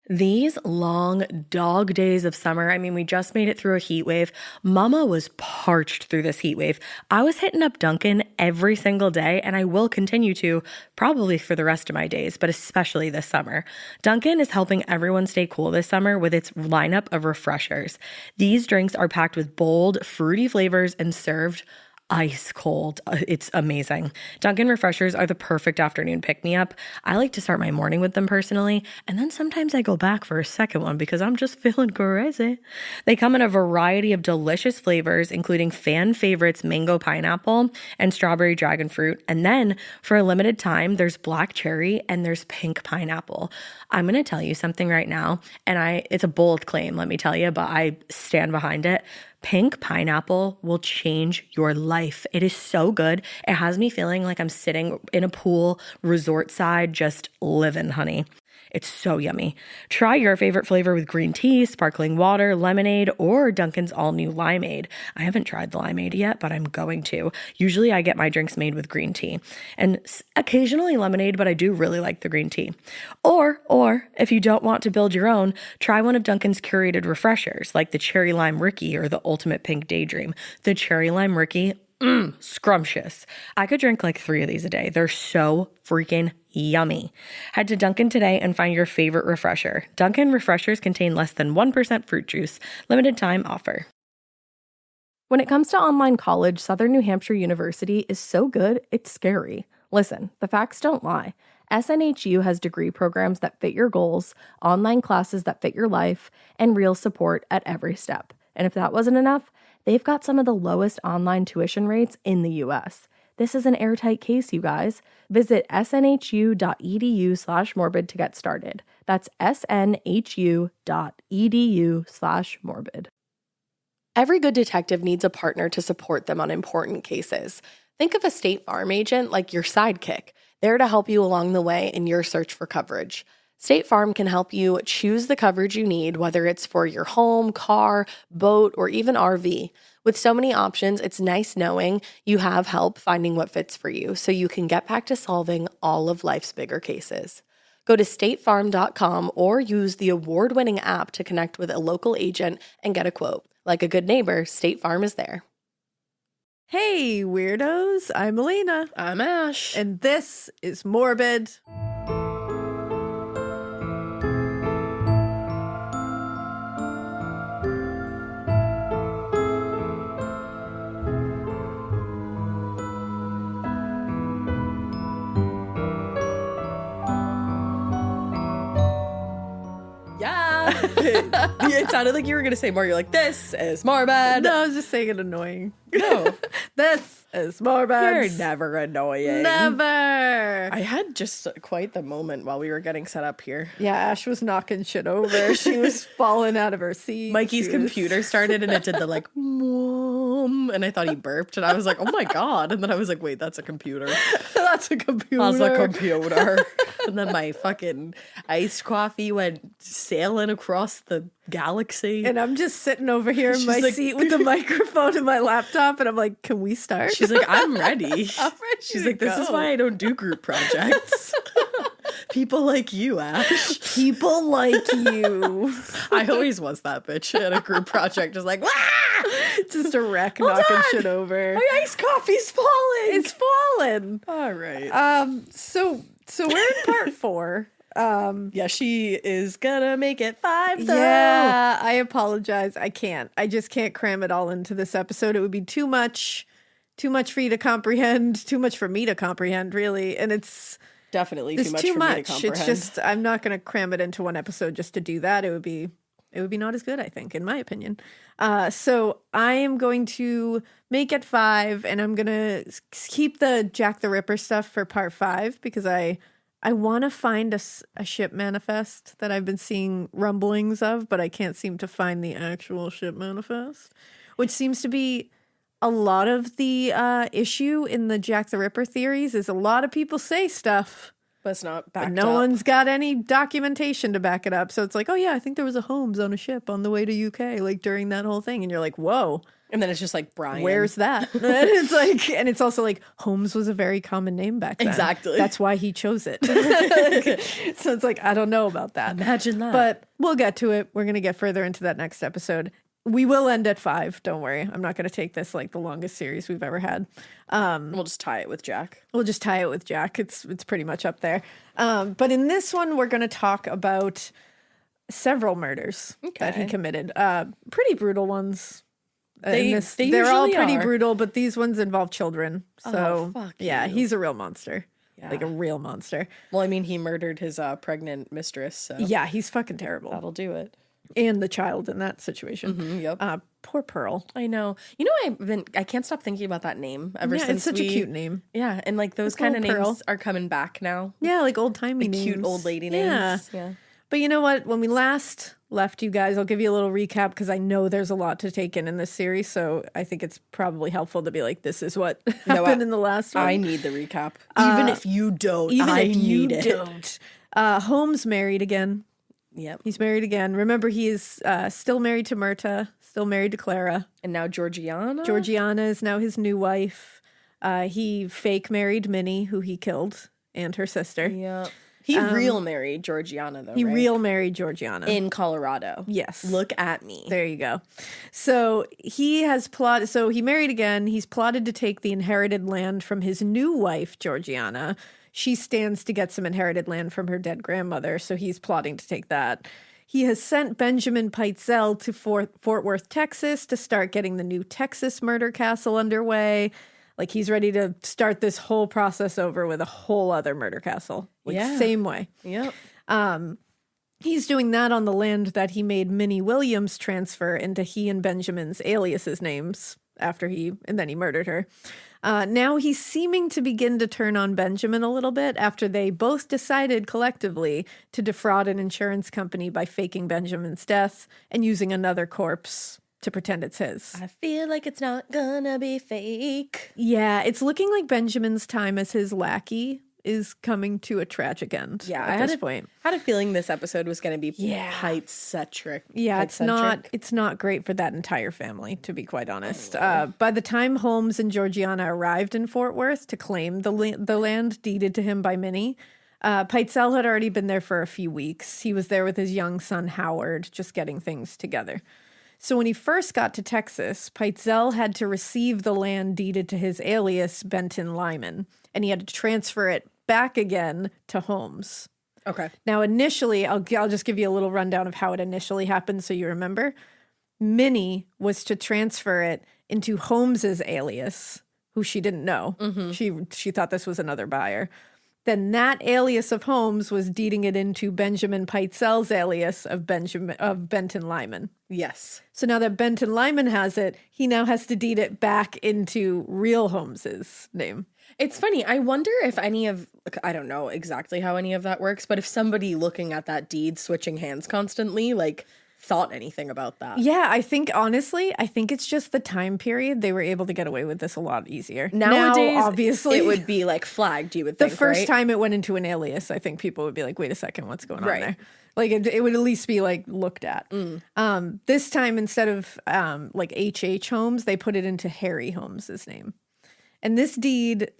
These long dog days of summer, I mean, we just made it through a heat wave. Mama was parched through this heat wave. I was hitting up Dunkin' every single day, and I will continue to probably for the rest of my days, but especially this summer. Dunkin' is helping everyone stay cool this summer with its lineup of refreshers. These drinks are packed with bold, fruity flavors and served ice cold. It's amazing. Dunkin' refreshers are the perfect afternoon pick-me-up. I like to start my morning with them personally, and then sometimes I go back for a second one because I'm just feeling crazy. They come in a variety of delicious flavors, including fan favorites mango pineapple and strawberry dragon fruit. And then for a limited time, there's black cherry and there's pink pineapple. I'm going to tell you something right now, and it's a bold claim, let me tell you, but I stand behind it. Pink pineapple will change your life. It is so good. It has me feeling like I'm sitting in a pool, resort side, just living, honey. It's so yummy. Try your favorite flavor with green tea, sparkling water, lemonade, or Dunkin's all-new limeade. I haven't tried the limeade yet, but I'm going to. Usually I get my drinks made with green tea and occasionally lemonade, but I do really like the green tea. Or if you don't want to build your own, try one of Dunkin's curated refreshers like the Cherry Lime Ricky or the Ultimate Pink Daydream. The Cherry Lime Ricky, scrumptious. I could drink like 3 of these a day. They're so freaking yummy. Head to Dunkin' today and find your favorite refresher. Dunkin' refreshers contain less than 1% fruit juice. Limited time offer. When it comes to online college, Southern New Hampshire University is so good, it's scary. Listen, the facts don't lie. SNHU has degree programs that fit your goals, online classes that fit your life, and real support at every step. And if that wasn't enough, they've got some of the lowest online tuition rates in the U.S. This is an airtight case, you guys. Visit snhu.edu/morbid to get started. That's snhu.edu/morbid. Every good detective needs a partner to support them on important cases. Think of a State Farm agent like your sidekick, there to help you along the way in your search for coverage. State Farm can help you choose the coverage you need, whether it's for your home, car, boat, or even RV. With so many options, it's nice knowing you have help finding what fits for you so you can get back to solving all of life's bigger cases. Go to statefarm.com or use the award-winning app to connect with a local agent and get a quote. Like a good neighbor, State Farm is there. Hey, weirdos. I'm Elena. I'm Ash. And this is Morbid. It sounded like you were going to say more. You're like, this is Morbid. No, I was just saying it annoying. No. This is Morbid. You're never annoying. Never. I had just quite the moment while we were getting set up here. Yeah, Ash was knocking shit over. She was falling out of her seat. Mikey's computer started and it did the like, mom, and I thought he burped and I was like, oh my God. And then I was like, wait, that's a computer. That's a computer. That's a computer. And then my fucking iced coffee went sailing across the galaxy. And I'm just sitting over here in She's my like, seat with the microphone and my laptop, and I'm like, can we start? She's like, I'm ready. I'm ready. She's like, this is why I don't do group projects. People like you, Ash. People like you. I always was that bitch at a group project, just like, wah! Just a wreck knocking shit over. My iced coffee's falling. It's fallen. All right. So we're in part 4. Yeah, she is gonna make it 5 though. Yeah, I apologize. I can't. I just can't cram it all into this episode. It would be too much for you to comprehend, too much for me to comprehend, really. And it's definitely too much for me to comprehend. It's just, I'm not going to cram it into one episode just to do that. It would be not as good, I think, in my opinion. So I am going to make it 5, and I'm going to keep the Jack the Ripper stuff for part 5 because I want to find a ship manifest that I've been seeing rumblings of, but I can't seem to find the actual ship manifest, which seems to be a lot of the issue in the Jack the Ripper theories is a lot of people say stuff, but it's not backed but no up. one's got any documentation to back it up. So it's like, oh yeah, I think there was a Holmes on a ship on the way to UK, like during that whole thing. And you're like, whoa, And then it's just like Brian. Where's that? It's like, and it's also like Holmes was a very common name back then. Exactly. That's why he chose it. So it's like, I don't know about that. Imagine that. But we'll get to it. We're going to get further into that next episode. We will end at 5. Don't worry. I'm not going to take this like the longest series we've ever had. We'll just tie it with Jack. We'll just tie it with Jack. It's pretty much up there. But in this one, we're going to talk about several murders that he committed. Pretty brutal ones. They're all pretty brutal, but these ones involve children. So he's a real monster. Yeah. Like a real monster. Well, I mean, he murdered his pregnant mistress. So yeah, he's fucking terrible. That'll do it. And the child in that situation. Mm-hmm, yep. Poor Pearl. I know. You know, I can't stop thinking about that name ever since. It's such a cute name. Yeah, and like those kind of names are coming back now. Yeah, like old timey names. Cute old lady names. Yeah. But you know what? When we last left you guys, I'll give you a little recap because I know there's a lot to take in this series. So I think it's probably helpful to be like, this is what happened in the last one. I need the recap. Even if you don't, I need it. Holmes married again. Yep. He's married again. Remember, he is still married to Myrta, still married to Clara. And now Georgiana? Georgiana is now his new wife. He fake married Minnie, who he killed, and her sister. Yeah. He real married Georgiana, though, He right? real married Georgiana. In Colorado. Yes. Look at me. There you go. So he has plotted, so he married again. He's plotted to take the inherited land from his new wife, Georgiana. She stands to get some inherited land from her dead grandmother, so he's plotting to take that. He has sent Benjamin Pitezel to Fort Worth, Texas to start getting the new Texas murder castle underway. Like, he's ready to start this whole process over with a whole other murder castle. Like, same way. Yep. He's doing that on the land that he made Minnie Williams transfer into he and Benjamin's aliases names and then he murdered her. Now he's seeming to begin to turn on Benjamin a little bit after they both decided collectively to defraud an insurance company by faking Benjamin's death and using another corpse to pretend it's his. I feel like it's not gonna be fake. Yeah, it's looking like Benjamin's time as his lackey is coming to a tragic end. Yeah, at this point. Had a feeling this episode was going to be Pite-centric. Yeah, it's not great for that entire family, to be quite honest. By the time Holmes and Georgiana arrived in Fort Worth to claim the land deeded to him by Minnie, Pitezel had already been there for a few weeks. He was there with his young son Howard, just getting things together. So when he first got to Texas, Pitezel had to receive the land deeded to his alias, Benton Lyman, and he had to transfer it back again to Holmes. Okay. Now, initially, I'll just give you a little rundown of how it initially happened so you remember. Minnie was to transfer it into Holmes's alias, who she didn't know. Mm-hmm. She thought this was another buyer. Then that alias of Holmes was deeding it into Benjamin Pitezel's alias of Benton Lyman. Yes. So now that Benton Lyman has it, he now has to deed it back into real Holmes's name. It's funny. I wonder if I don't know exactly how any of that works, but if somebody looking at that deed switching hands constantly, like, thought anything about that. Yeah, I think it's just the time period they were able to get away with this a lot easier. Nowadays, now, obviously, it would be like flagged, you would think, the first right? time it went into an alias, I think people would be like, wait a second, what's going on there? Like, it would at least be like looked at. This time, instead of like H.H. Holmes, they put it into Harry Holmes's name. And this deed,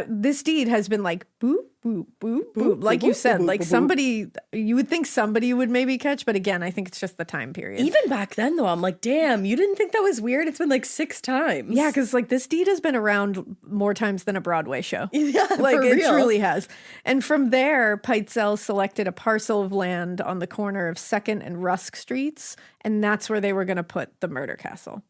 this deed has been like boop, boop, boop, boop. Like you said, like somebody, you would think somebody would maybe catch, but again, I think it's just the time period. Even back then, though, I'm like, damn, you didn't think that was weird? It's been like 6 times. Yeah, because like this deed has been around more times than a Broadway show. Yeah, like for it real. Truly has. And from there, Pitezel selected a parcel of land on the corner of 2nd and Rusk Streets, and that's where they were going to put the murder castle.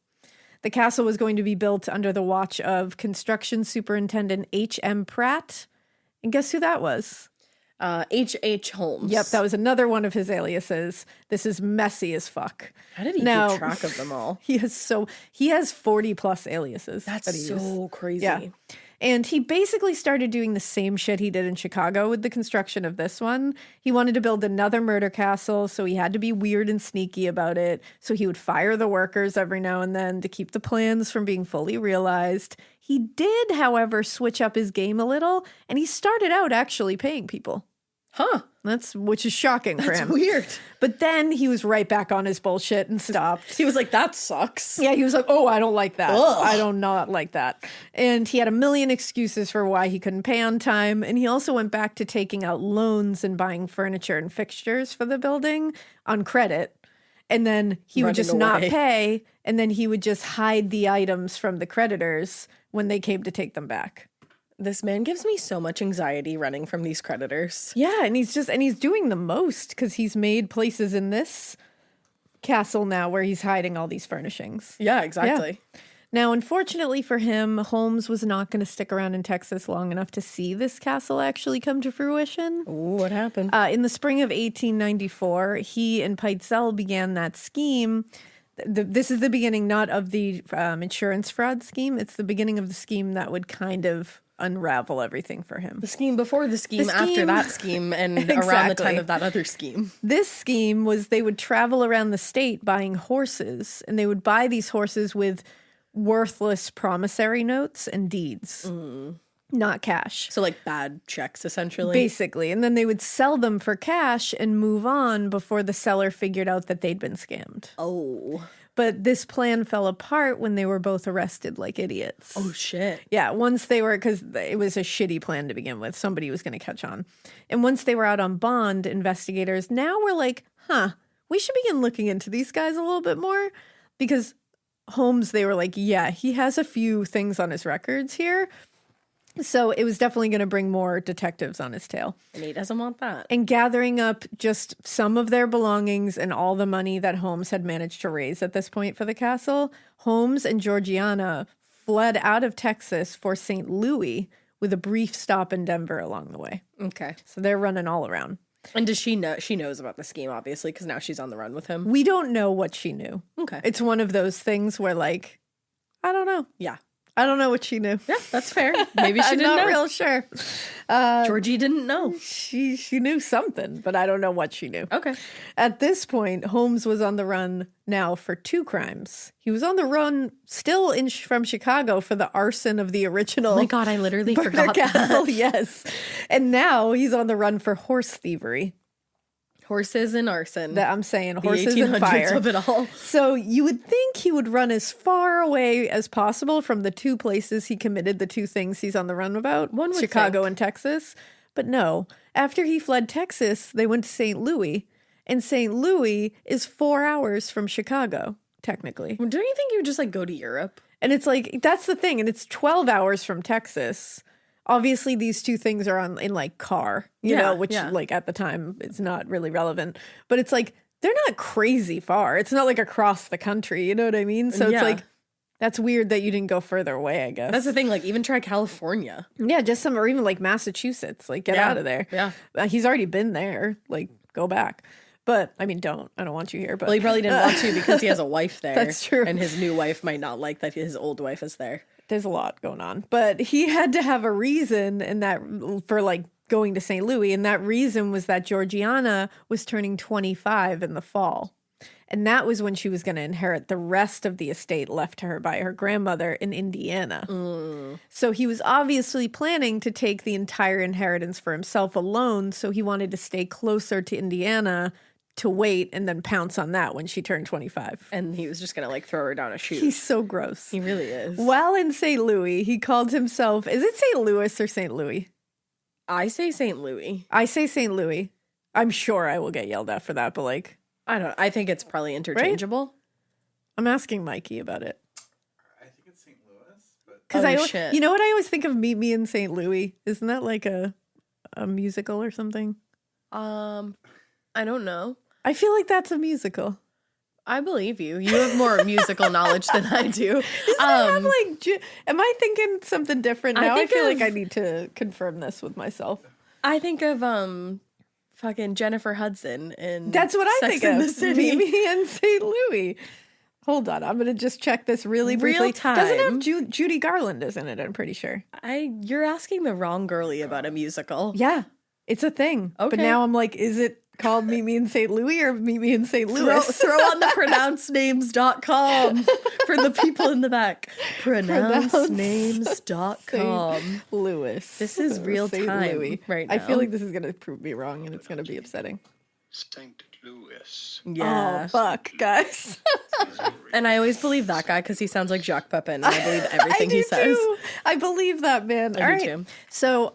The castle was going to be built under the watch of construction superintendent H.M. Pratt. And guess who that was? H.H. Holmes. Yep, that was another one of his aliases. This is messy as fuck. How did he keep track of them all? He has 40 plus aliases. That's so crazy. Yeah. And he basically started doing the same shit he did in Chicago with the construction of this one. He wanted to build another murder castle, so he had to be weird and sneaky about it. So he would fire the workers every now and then to keep the plans from being fully realized. He did, however, switch up his game a little, and he started out actually paying people. Huh. Which is shocking for him. Weird. But then he was right back on his bullshit and stopped. He was like, that sucks. Yeah, he was like, oh, I don't like that. Ugh. I do not like that. And he had a million excuses for why he couldn't pay on time. And he also went back to taking out loans and buying furniture and fixtures for the building on credit. And then he would just not pay. And then he would just hide the items from the creditors when they came to take them back. This man gives me so much anxiety running from these creditors. Yeah, and he's doing the most because he's made places in this castle now where he's hiding all these furnishings. Yeah, exactly. Yeah. Now, unfortunately for him, Holmes was not going to stick around in Texas long enough to see this castle actually come to fruition. Ooh, what happened? In the spring of 1894, he and Pitezel began that scheme. This is the beginning not of the insurance fraud scheme. It's the beginning of the scheme that would kind of unravel everything for him. The scheme before the scheme, after that scheme, and around the time of that other scheme. This scheme was they would travel around the state buying horses, and they would buy these horses with worthless promissory notes and deeds, not cash. So like bad checks, essentially. Basically. And then they would sell them for cash and move on before the seller figured out that they'd been scammed. Oh. But this plan fell apart when they were both arrested like idiots. Oh, shit. Yeah, once they were, because it was a shitty plan to begin with. Somebody was going to catch on. And once they were out on bond, investigators now were like, we should begin looking into these guys a little bit more. Because Holmes, they were like, yeah, he has a few things on his records here. So it was definitely going to bring more detectives on his tail. And he doesn't want that. And gathering up just some of their belongings and all the money that Holmes had managed to raise at this point for the castle, Holmes and Georgiana fled out of Texas for St. Louis with a brief stop in Denver along the way. Okay. So they're running all around. And does she know? She knows about the scheme, obviously, because now she's on the run with him. We don't know what she knew. Okay. It's one of those things where, like, I don't know. Yeah. I don't know what she knew. Yeah, that's fair. Maybe she didn't know. I'm not real sure. Georgie didn't know. She knew something, but I don't know what she knew. Okay. At this point, Holmes was on the run now for 2 crimes. He was on the run still from Chicago for the arson of the original. Oh my God, I literally Murder forgot Castle, that. yes. And now he's on the run for horse thievery. Horses and arson. That I'm saying, the horses 1800s and fire. of it all. So you would think he would run as far away as possible from the 2 places he committed the 2 things he's on the run about, One would Chicago think. and Texas. But no, after he fled Texas, they went to St. Louis, and St. Louis is 4 hours from Chicago, technically. Don't you think you would just like go to Europe? And it's like, that's the thing, and it's 12 hours from Texas. Obviously, these 2 things are in like car, you know, which like at the time it's not really relevant. But it's like they're not crazy far. It's not like across the country, you know what I mean? So it's like that's weird that you didn't go further away, I guess. That's the thing. Like even try California. Yeah, just or even like Massachusetts. Like get out of there. Yeah, he's already been there. Like go back. But I mean, I don't want you here. But well, he probably didn't want to because he has a wife there. That's true. And his new wife might not like that his old wife is there. There's a lot going on, but he had to have a reason and that for like going to St. Louis. And that reason was that Georgiana was turning 25 in the fall. And that was when she was going to inherit the rest of the estate left to her by her grandmother in Indiana. So he was obviously planning to take the entire inheritance for himself alone. So he wanted to stay closer to Indiana to wait and then pounce on that when she turned 25. And he was just going to like throw her down a chute. He's so gross. He really is. While in St. Louis, he called himself, is it St. Louis or St. Louis? I say St. Louis. I say St. Louis. I'm sure I will get yelled at for that, but like. I think it's probably interchangeable. Right? I'm asking Mikey about it. I think it's St. Louis, but because you know what I always think of Meet Me in St. Louis? Isn't that like a musical or something? I don't know. I feel like that's a musical. I believe you. You have more musical knowledge than I do. Am I thinking something different now? I feel like I need to confirm this with myself. I think of fucking Jennifer Hudson in That's what I Sex think in of. the City. Meet Me in St. Louis. Hold on, I'm gonna just check this really briefly. Real time. Doesn't have Judy Garland, isn't it? I'm pretty sure. You're asking the wrong girly about a musical. Yeah, it's a thing. Okay. But now I'm like, is it called Meet Me in St. Louis or Meet Me in St. Throw, Louis? throw on the pronouncenames.com for the people in the back. Pronouncenames.com. Louis. This is real St. time Louis. right I now. feel like this is going to prove me wrong and it's going to be upsetting. St. Louis. Yeah. Oh, fuck, guys. And I always believe that guy because he sounds like Jacques Pepin. And I believe everything I he do says. too. I believe that, man. I All do right. too. So,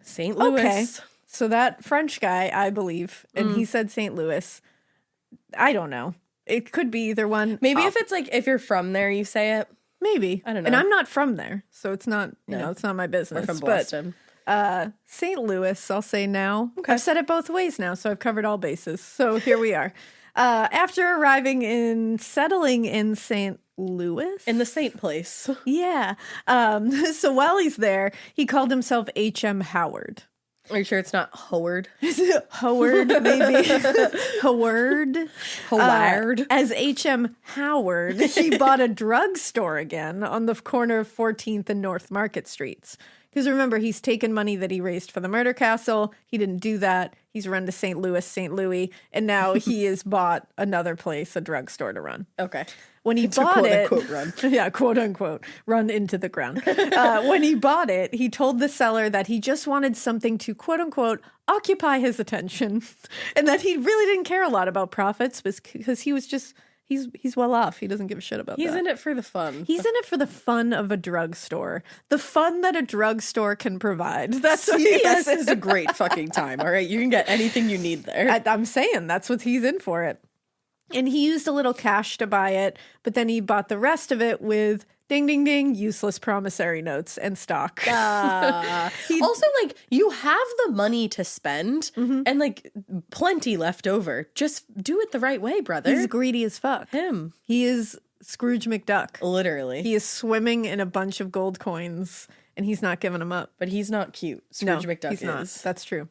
St. Louis. okay. So that French guy, I believe, and he said St. Louis. I don't know. It could be either one. Maybe if it's like, if you're from there, you say it. Maybe. I don't And know. I'm not from there, so it's not, you know, it's not my business. We're from But Boston. St. Louis, I'll say now. Okay. I've said it both ways now, so I've covered all bases. So here we are. After settling in St. Louis. In the Saint place. Yeah. So while he's there, he called himself H.M. Howard. Are you sure it's not Howard? Is it Howard, maybe? Howard. Howard. As H.M. Howard, he bought a drugstore again on the corner of 14th and North Market Streets. Because remember, he's taken money that he raised for the murder castle. He didn't do that. He's run to St. Louis, and now he has bought another place, a drugstore to run. Okay. When he a bought quote, it, unquote run. yeah, quote unquote, run into the ground. When he bought it, he told the seller that he just wanted something to quote unquote occupy his attention, and that he really didn't care a lot about profits because he was just he's well off. He doesn't give a shit about that. He's in it for the fun. He's in it for the fun of a drugstore, the fun that a drugstore can provide. That's what he CVS is. is a great fucking time. All right, you can get anything you need there. I'm saying that's what he's in for it. And he used a little cash to buy it, but then he bought the rest of it with ding, ding, ding, useless promissory notes and stock. Also, like, you have the money to spend and like plenty left over. Just do it the right way, brother. He's greedy as fuck. him, He is Scrooge McDuck. literally. He is swimming in a bunch of gold coins, and he's not giving them up. But he's not cute. Scrooge No, McDuck he's not. is. That's true.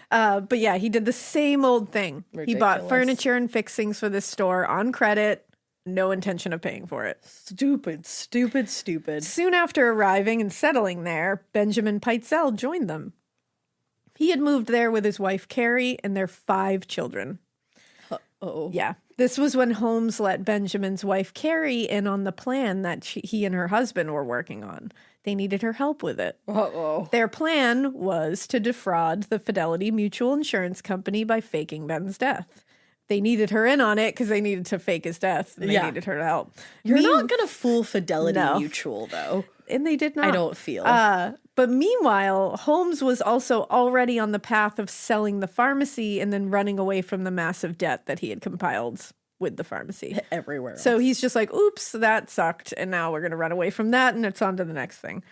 But yeah, he did the same old thing. He bought Ridiculous. furniture and fixings for this store on credit, no intention of paying for it. Stupid. Soon after arriving and settling there, Benjamin Pitezel joined them. He had moved there with his wife Carrie and their 5 children. Oh, Yeah. This was when Holmes let Benjamin's wife Carrie in on the plan that he and her husband were working on. They needed her help with it. Uh-oh. Their plan was to defraud the Fidelity Mutual Insurance Company by faking Ben's death. They needed her in on it because they needed to fake his death. And they Yeah. needed her to help. You're not gonna fool Fidelity No. Mutual, though. And they did not. I don't feel. But meanwhile, Holmes was also already on the path of selling the pharmacy and then running away from the massive debt that he had compiled with the pharmacy. Everywhere. So he's just like, oops, that sucked. And now we're going to run away from that. And it's on to the next thing.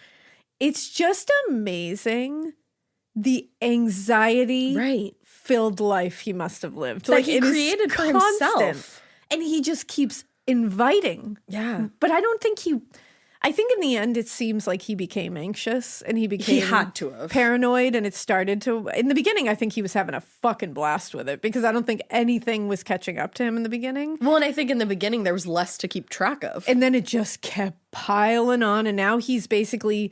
It's just amazing the anxiety right. filled life he must have lived. That he it is created for constant. himself. And he just keeps inviting. Yeah. But I don't think I think in the end it seems like he became anxious and he became had to have. paranoid, and it started to in the beginning I think he was having a fucking blast with it because I don't think anything was catching up to him in the beginning. Well, and I think in the beginning there was less to keep track of. And then it just kept piling on, and now he's basically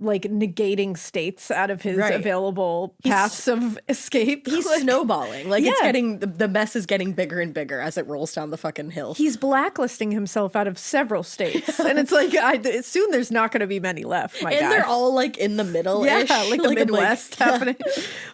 like negating states out of his Right. available paths of escape. He's Like, snowballing. Like it's Yeah. getting the mess is getting bigger and bigger as it rolls down the fucking hill. he's blacklisting himself out of several states, and it's like soon there's not going to be many left. My and guy. they're all like in the middle. Yeah, like the I'm Midwest happening.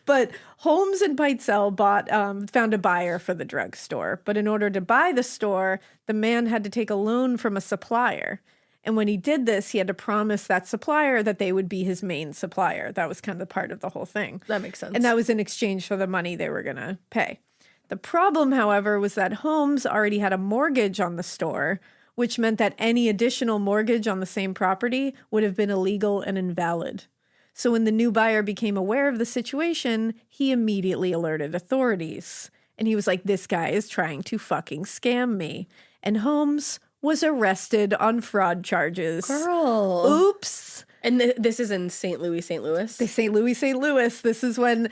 But Holmes and Pitezel found a buyer for the drugstore. But in order to buy the store, the man had to take a loan from a supplier. And when he did this, he had to promise that supplier that they would be his main supplier. That was kind of part of the whole thing. That makes sense. And that was in exchange for the money they were going to pay. The problem, however, was that Holmes already had a mortgage on the store, which meant that any additional mortgage on the same property would have been illegal and invalid. So when the new buyer became aware of the situation, he immediately alerted authorities. And he was like, this guy is trying to fucking scam me. And Holmes was arrested on fraud charges. Girl. Oops. And this is in St. Louis, St. Louis. St. Louis, St. Louis. This is when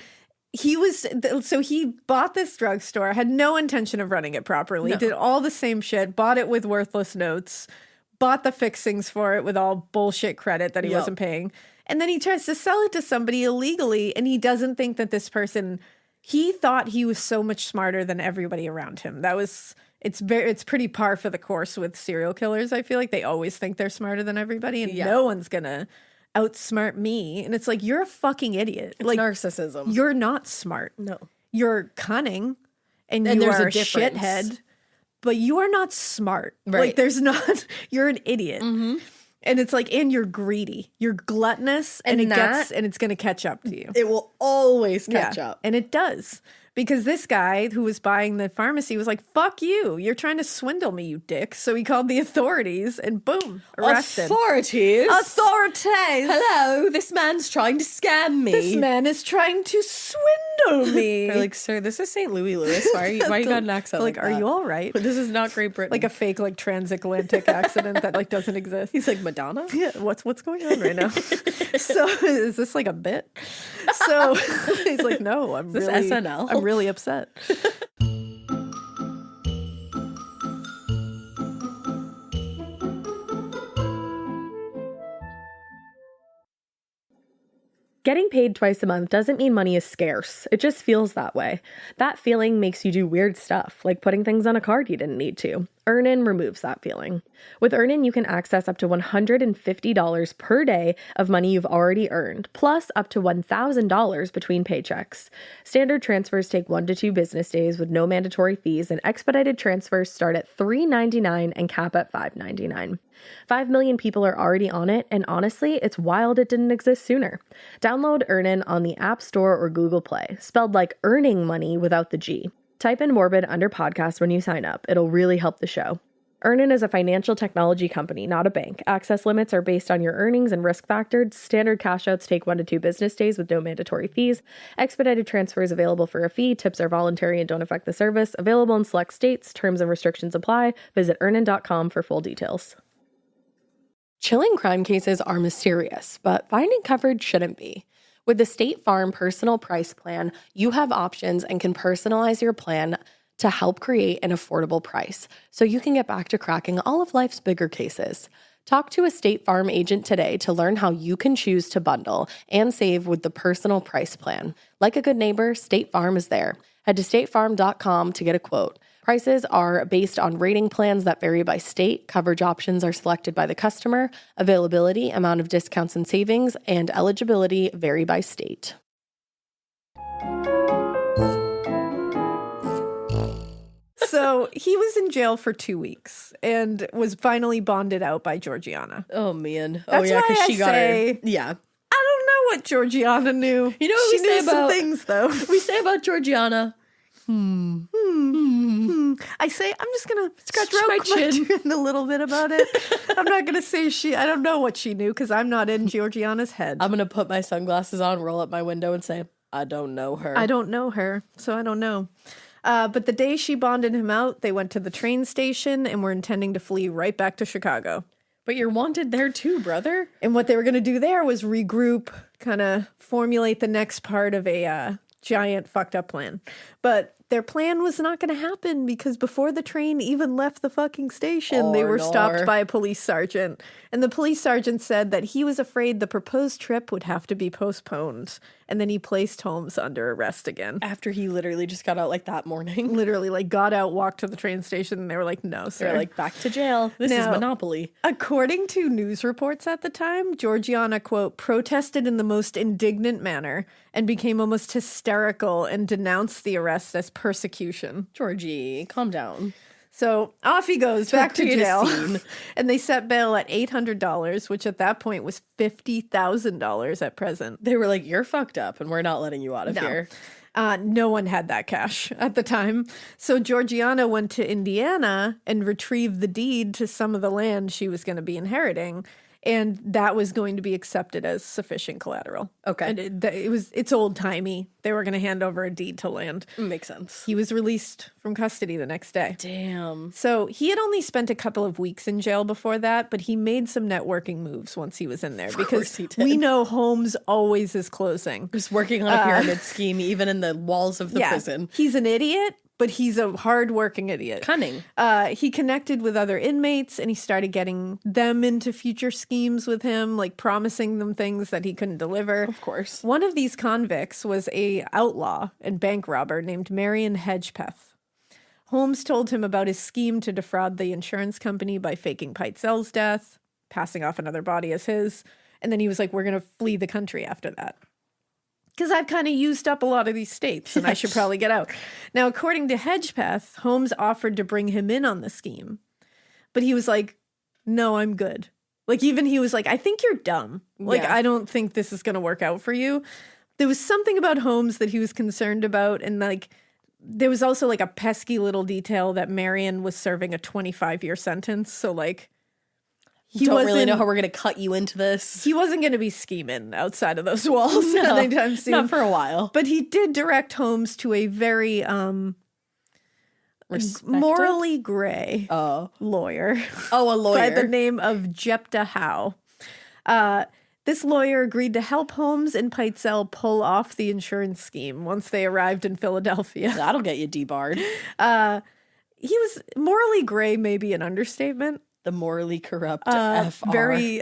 he was, so he bought this drugstore, had no intention of running it properly, did all the same shit, bought it with worthless notes, bought the fixings for it with all bullshit credit that he wasn't paying. And then he tries to sell it to somebody illegally, and he doesn't think that this person He thought he was so much smarter than everybody around him. It's pretty par for the course with serial killers. I feel like they always think they're smarter than everybody, and no one's gonna outsmart me. And it's like, you're a fucking idiot. It's like narcissism. You're not smart. No. You're cunning, and you there's are a a difference. shithead, but you are not smart. Right. Like there's not. You're an idiot. And it's like, and you're greedy. You're gluttonous, and it's gonna catch up to you. It will always catch up. And it does. Because this guy who was buying the pharmacy was like, fuck you. You're trying to swindle me, you dick. So he called the authorities and boom, arrested. Authorities? Authorities. Hello, this man's trying to scam me. This man is trying to swindle me. They're like, sir, this is St. Louis, Louis. Why you got an accent like are that? you all right? This is not Great Britain. Like a fake like transatlantic accident that like doesn't exist. He's like, Madonna? Yeah, what's going on right now? So is this like a bit? So he's like, no, I'm this really SNL? I'm really upset. Getting paid twice a month doesn't mean money is scarce. It just feels that way. That feeling makes you do weird stuff, like putting things on a card you didn't need to. Earnin removes that feeling. With Earnin, you can access up to $150 per day of money you've already earned, plus up to $1,000 between paychecks. Standard transfers take 1 to 2 business days with no mandatory fees, and expedited transfers start at $3.99 and cap at $5.99. 5 million people are already on it, and honestly, it's wild it didn't exist sooner. Download Earnin on the App Store or Google Play, spelled like earning money without the G. Type in Morbid under podcast when you sign up. It'll really help the show. Earnin is a financial technology company, not a bank. Access limits are based on your earnings and risk factors. Standard cash outs take 1 to 2 business days with no mandatory fees. Expedited transfers available for a fee. Tips are voluntary and don't affect the service. Available in select states. Terms and restrictions apply. Visit earnin.com for full details. Chilling crime cases are mysterious, but finding coverage shouldn't be. With the State Farm Personal Price Plan, you have options and can personalize your plan to help create an affordable price so you can get back to cracking all of life's bigger cases. Talk to a State Farm agent today to learn how you can choose to bundle and save with the Personal Price Plan. Like a good neighbor, State Farm is there. Head to statefarm.com to get a quote. Prices are based on rating plans that vary by state. Coverage options are selected by the customer. Availability, amount of discounts and savings, and eligibility vary by state. So he was in jail for 2 weeks and was finally bonded out by Georgiana. Oh, man. That's why I she got say- her. Yeah. I don't know what Georgiana knew. You know what she we say knew some about- things, though. We say about Georgiana. I say, I'm just going to Scratch stroke my chin. chin a little bit about it. I'm not going to say I don't know what she knew because I'm not in Georgiana's head. I'm going to put my sunglasses on, roll up my window, and say, I don't know her. I don't know her, so I don't know. But the day she bonded him out, they went to the train station and were intending to flee right back to Chicago. But you're wanted there too, brother. And what they were going to do there was regroup, kind of formulate the next part of a giant fucked up plan. But their plan was not going to happen because before the train even left the fucking station, they were stopped by a police sergeant. And the police sergeant said that he was afraid the proposed trip would have to be postponed. And then he placed Holmes under arrest again. After he literally just got out like that morning. Literally, like, got out, walked to the train station, and they were like, no, sir. They're like, back to jail. This is Now- Monopoly. According to news reports at the time, Georgiana, quote, protested in the most indignant manner and became almost hysterical and denounced the arrest as persecution. Georgie, calm down. So off he goes back to create a jail. scene. And they set bail at $800, which at that point was $50,000 at present. They were like, you're fucked up and we're not letting you out of here. No one had that cash at the time. So Georgiana went to Indiana and retrieved the deed to some of the land she was going to be inheriting. And that was going to be accepted as sufficient collateral. Okay. And it's old timey. They were going to hand over a deed to land. Makes sense. He was released from custody the next day. Damn. So he had only spent a couple of weeks in jail before that, but he made some networking moves once he was in there because he did. we know Holmes always is closing. Just working on a pyramid scheme, even in the walls of the prison. He's an idiot, but he's a hardworking idiot. Cunning. He connected with other inmates and he started getting them into future schemes with him, like promising them things that he couldn't deliver. Of course. One of these convicts was a outlaw and bank robber named Marion Hedgepeth. Holmes told him about his scheme to defraud the insurance company by faking Pitezel's death, passing off another body as his, and then he was like, we're going to flee the country after that. Because I've kind of used up a lot of these states and I should probably get out. Now, according to Hedgepeth, Holmes offered to bring him in on the scheme. But he was like, no, I'm good. Like, even he was like, I think you're dumb. Like, Yeah. I don't think this is going to work out for you. There was something about Holmes that he was concerned about. And like, there was also like a pesky little detail that Marion was serving a 25-year sentence. So like, He don't really know how we're going to cut you into this. he wasn't going to be scheming outside of those walls anytime soon. Not for a while. But he did direct Holmes to a very Respected? morally gray Oh. lawyer Oh, a lawyer. by the name of Jephthah Howe. This lawyer agreed to help Holmes and Pitezel pull off the insurance scheme once they arrived in Philadelphia. That'll get you debarred. He was morally gray, maybe an understatement. The morally corrupt FR. Very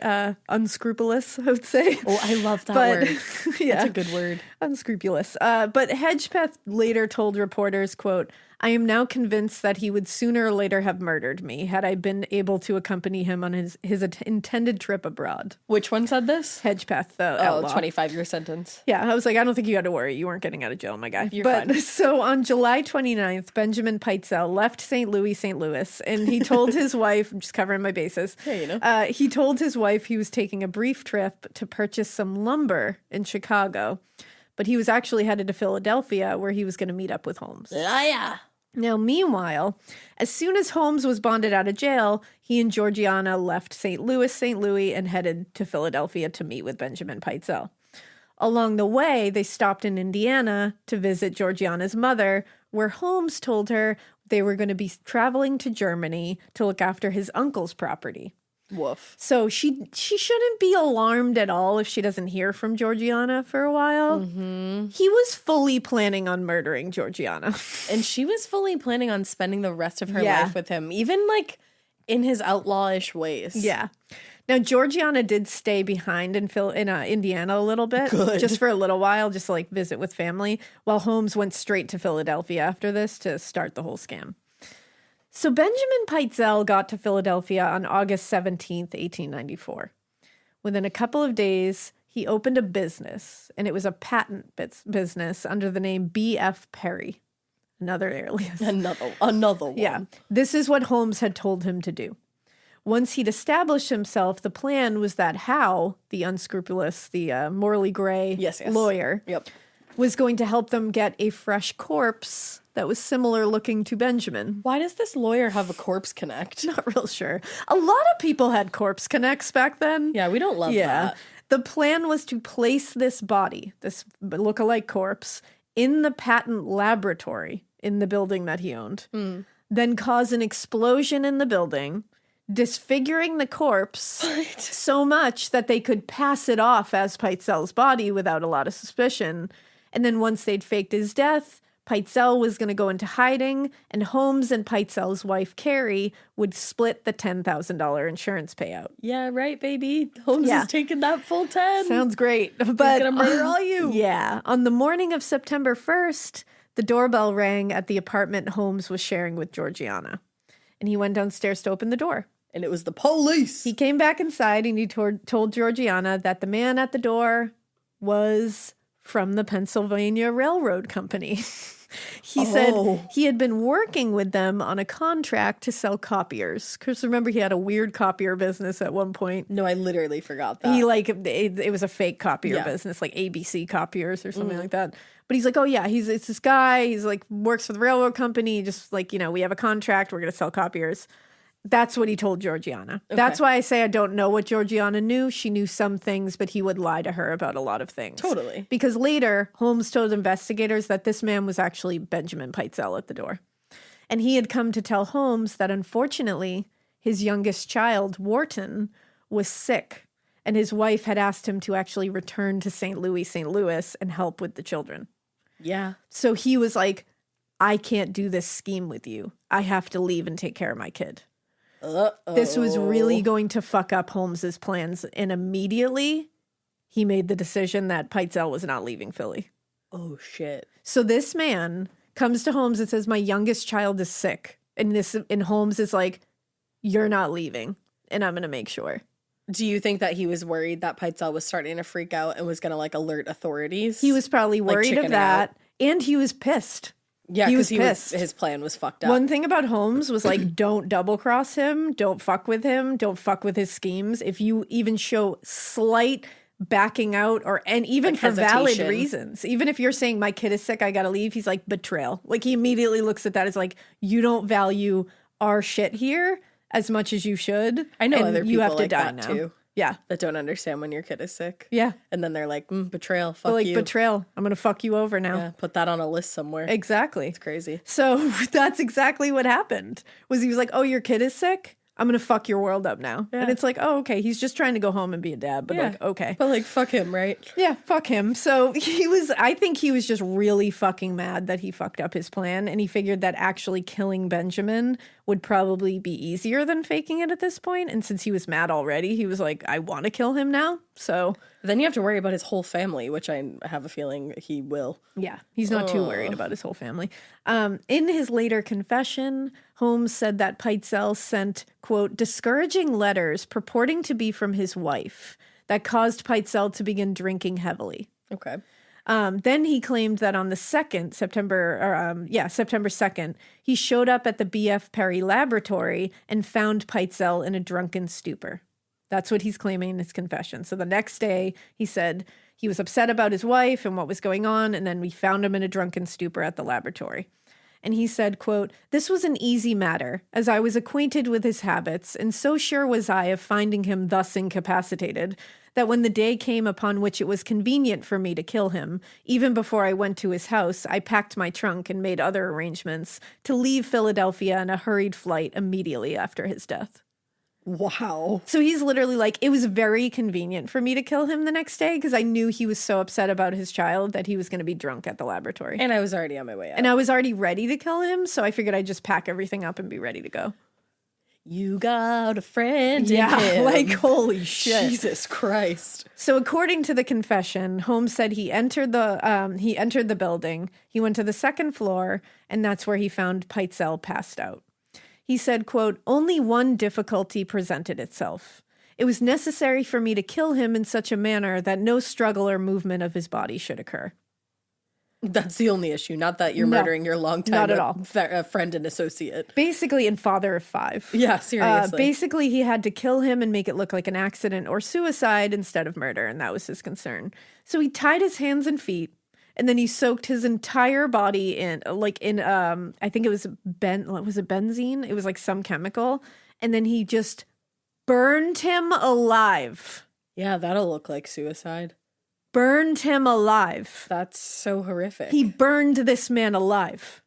unscrupulous, I would say. Oh, I love that But word. yeah, That's a good word. unscrupulous. But Hedgepeth later told reporters, quote, I am now convinced that he would sooner or later have murdered me had I been able to accompany him on his intended trip abroad. Which one said this? Hedgepeth, the Oh, outlaw. 25-year sentence. Yeah, I was like, I don't think you had to worry. You weren't getting out of jail, my guy. You're but fine. so on July 29th, Benjamin Pitezel left St. Louis, and he told his wife, I'm just covering my bases. Yeah, you know. He told his wife he was taking a brief trip to purchase some lumber in Chicago, but he was actually headed to Philadelphia where he was going to meet up with Holmes. Yeah. Now, meanwhile, as soon as Holmes was bonded out of jail, he and Georgiana left St. Louis, and headed to Philadelphia to meet with Benjamin Pitezel. Along the way, they stopped in Indiana to visit Georgiana's mother, where Holmes told her they were going to be traveling to Germany to look after his uncle's property. Woof. So she shouldn't be alarmed at all if she doesn't hear from Georgiana for a while. Mm-hmm. He was fully planning on murdering Georgiana. And she was fully planning on spending the rest of her Yeah. life with him, even like in his outlawish ways. Yeah. Now, Georgiana did stay behind in Indiana a little bit, just for a little while, just to like visit with family, while Holmes went straight to Philadelphia after this to start the whole scam. So Benjamin Pitezel got to Philadelphia on August 17th, 1894. Within a couple of days, he opened a business, and it was a patent business under the name B.F. Perry, another alias. Another one. Yeah, this is what Holmes had told him to do. Once he'd established himself, the plan was that Howe, the unscrupulous, the morally gray Yes. lawyer, Yep. was going to help them get a fresh corpse that was similar looking to Benjamin. Why does this lawyer have a corpse connect? Not real sure. A lot of people had corpse connects back then. Yeah, we don't love that. The plan was to place this body, this look-alike corpse, in the patent laboratory in the building that he owned. Then cause an explosion in the building, disfiguring the corpse so much that they could pass it off as Pitezel's body without a lot of suspicion. And then once they'd faked his death, Pitezel was going to go into hiding, and Holmes and Pitezel's wife, Carrie, would split the $10,000 insurance payout. Yeah, right, baby. Holmes Yeah. is taking that full 10. Sounds great. But He's gonna murder all you. Yeah. On the morning of September 1st, the doorbell rang at the apartment Holmes was sharing with Georgiana. And he went downstairs to open the door. And it was the police. He came back inside and he told Georgiana that the man at the door was from the Pennsylvania Railroad Company. He said he had been working with them on a contract to sell copiers. Because remember, he had a weird copier business at one point. No, I literally forgot that. He it was a fake copier Yeah. business, like ABC copiers or something like that. But he's like, oh yeah, it's this guy. He's like works for the railroad company. Just like, we have a contract. We're gonna sell copiers. That's what he told Georgiana. That's why I say I don't know what Georgiana knew. She knew some things, but he would lie to her about a lot of things. Totally. Because later, Holmes told investigators that this man was actually Benjamin Pitezel at the door. And he had come to tell Holmes that unfortunately, his youngest child, Wharton, was sick. And his wife had asked him to actually return to St. Louis, and help with the children. Yeah. So he was like, I can't do this scheme with you. I have to leave and take care of my kid. Uh-oh. This was really going to fuck up Holmes's plans. And immediately he made the decision that Pitezel was not leaving Philly. Oh, shit. So this man comes to Holmes and says, my youngest child is sick. And Holmes is like, you're not leaving. And I'm going to make sure. Do you think that he was worried that Pitezel was starting to freak out and was going to like alert authorities? He was probably worried of chickening that. out? And he was pissed. Yeah, he was because pissed. his plan was fucked up. One thing about Holmes was like, don't double cross him. Don't fuck with him. Don't fuck with his schemes. If you even show slight backing out and even Like for valid hesitation. reasons, even if you're saying my kid is sick, I got to leave. He's like betrayal. Like he immediately looks at that as like, you don't value our shit here as much as you should. I know and other people you have to like die that now. too. Yeah. That don't understand when your kid is sick. Yeah. And then they're like, betrayal, But fuck like you. betrayal. I'm going to fuck you over now. Yeah, put that on a list somewhere. Exactly. It's crazy. So that's exactly what happened. Was he was like, oh, your kid is sick? I'm going to fuck your world up now. Yeah. And it's like, oh, okay. He's just trying to go home and be a dad. But like, okay. But like, fuck him, right? Yeah, fuck him. So I think he was just really fucking mad that he fucked up his plan. And he figured that actually killing Benjamin would probably be easier than faking it at this point. And since he was mad already, he was like, I want to kill him now. So Then you have to worry about his whole family, which I have a feeling he will. yeah, he's not too worried about his whole family. In his later confession, Holmes said that Pitezel sent, quote, discouraging letters purporting to be from his wife that caused Pitezel to begin drinking heavily. Okay. Then he claimed that on the 2nd, September 2nd, he showed up at the B.F. Perry laboratory and found Pitezel in a drunken stupor. That's what he's claiming in his confession. So the next day, he said he was upset about his wife and what was going on, and then we found him in a drunken stupor at the laboratory. And he said, quote, this was an easy matter, as I was acquainted with his habits, and so sure was I of finding him thus incapacitated, that when the day came upon which it was convenient for me to kill him, even before I went to his house, I packed my trunk and made other arrangements to leave Philadelphia in a hurried flight immediately after his death. Wow. So he's literally like, it was very convenient for me to kill him the next day because I knew he was so upset about his child that he was going to be drunk at the laboratory. And I was already on my way out. And I was already ready to kill him, so I figured I'd just pack everything up and be ready to go. You got a friend in Yeah, him. like holy shit. Jesus Christ. So according to the confession, Holmes said he entered the building, he went to the second floor, and that's where he found Pitezel passed out. He said, quote, only one difficulty presented itself. It was necessary for me to kill him in such a manner that no struggle or movement of his body should occur. That's the only issue. Not that you're No, murdering your longtime not at all. Friend and associate. Basically, and father of 5. Yeah, seriously. Basically, he had to kill him and make it look like an accident or suicide instead of murder, and that was his concern. So he tied his hands and feet, and then he soaked his entire body in I think it was benzene? It was like some chemical, and then he just burned him alive. Yeah, that'll look like suicide. Burned him alive. That's so horrific. He burned this man alive.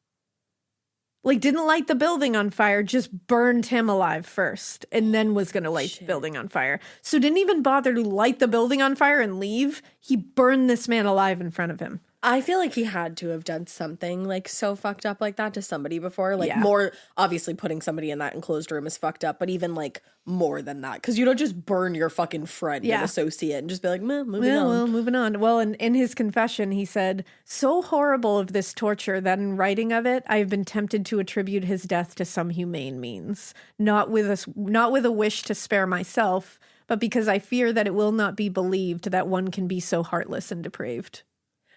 Like, didn't light the building on fire, just burned him alive first, and then was going to light the building on fire. So didn't even bother to light the building on fire and leave. He burned this man alive in front of him. I feel like he had to have done something like so fucked up like that to somebody before. Like Yeah. more, obviously putting somebody in that enclosed room is fucked up, but even like more than that. Because you don't just burn your fucking friend and associate and just be like, meh, moving on. Well, moving on. Well, in his confession, he said, so horrible of this torture that in writing of it, I have been tempted to attribute his death to some humane means, not with a wish to spare myself, but because I fear that it will not be believed that one can be so heartless and depraved.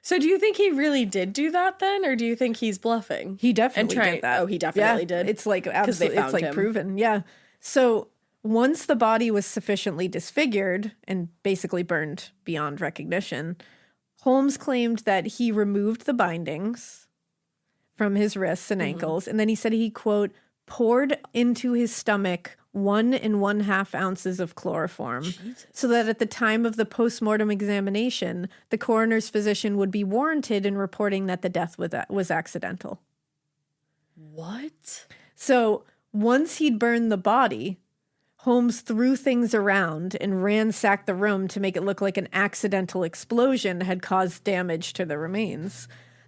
So do you think he really did do that then? Or do you think he's bluffing? He definitely did that. Oh, he definitely Yeah, did? It's like they absolutely, it's found like him. proven. Yeah. So once the body was sufficiently disfigured and basically burned beyond recognition, Holmes claimed that he removed the bindings from his wrists and ankles. And then he said he, quote, poured into his stomach 1 1/2 ounces of chloroform so that at the time of the postmortem examination, the coroner's physician would be warranted in reporting that the death was accidental. What? So once he'd burned the body, Holmes threw things around and ransacked the room to make it look like an accidental explosion had caused damage to the remains.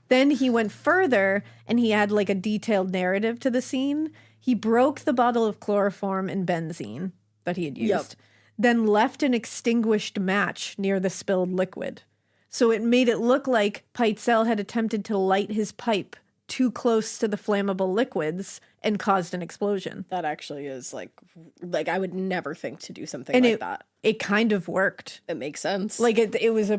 Then he went further and he had like a detailed narrative to the scene. He broke the bottle of chloroform and benzene that he had used, then left an extinguished match near the spilled liquid. So it made it look like Pitezel had attempted to light his pipe too close to the flammable liquids and caused an explosion. That actually is like I would never think to do something And like that. It kind of worked. It makes sense. Like it was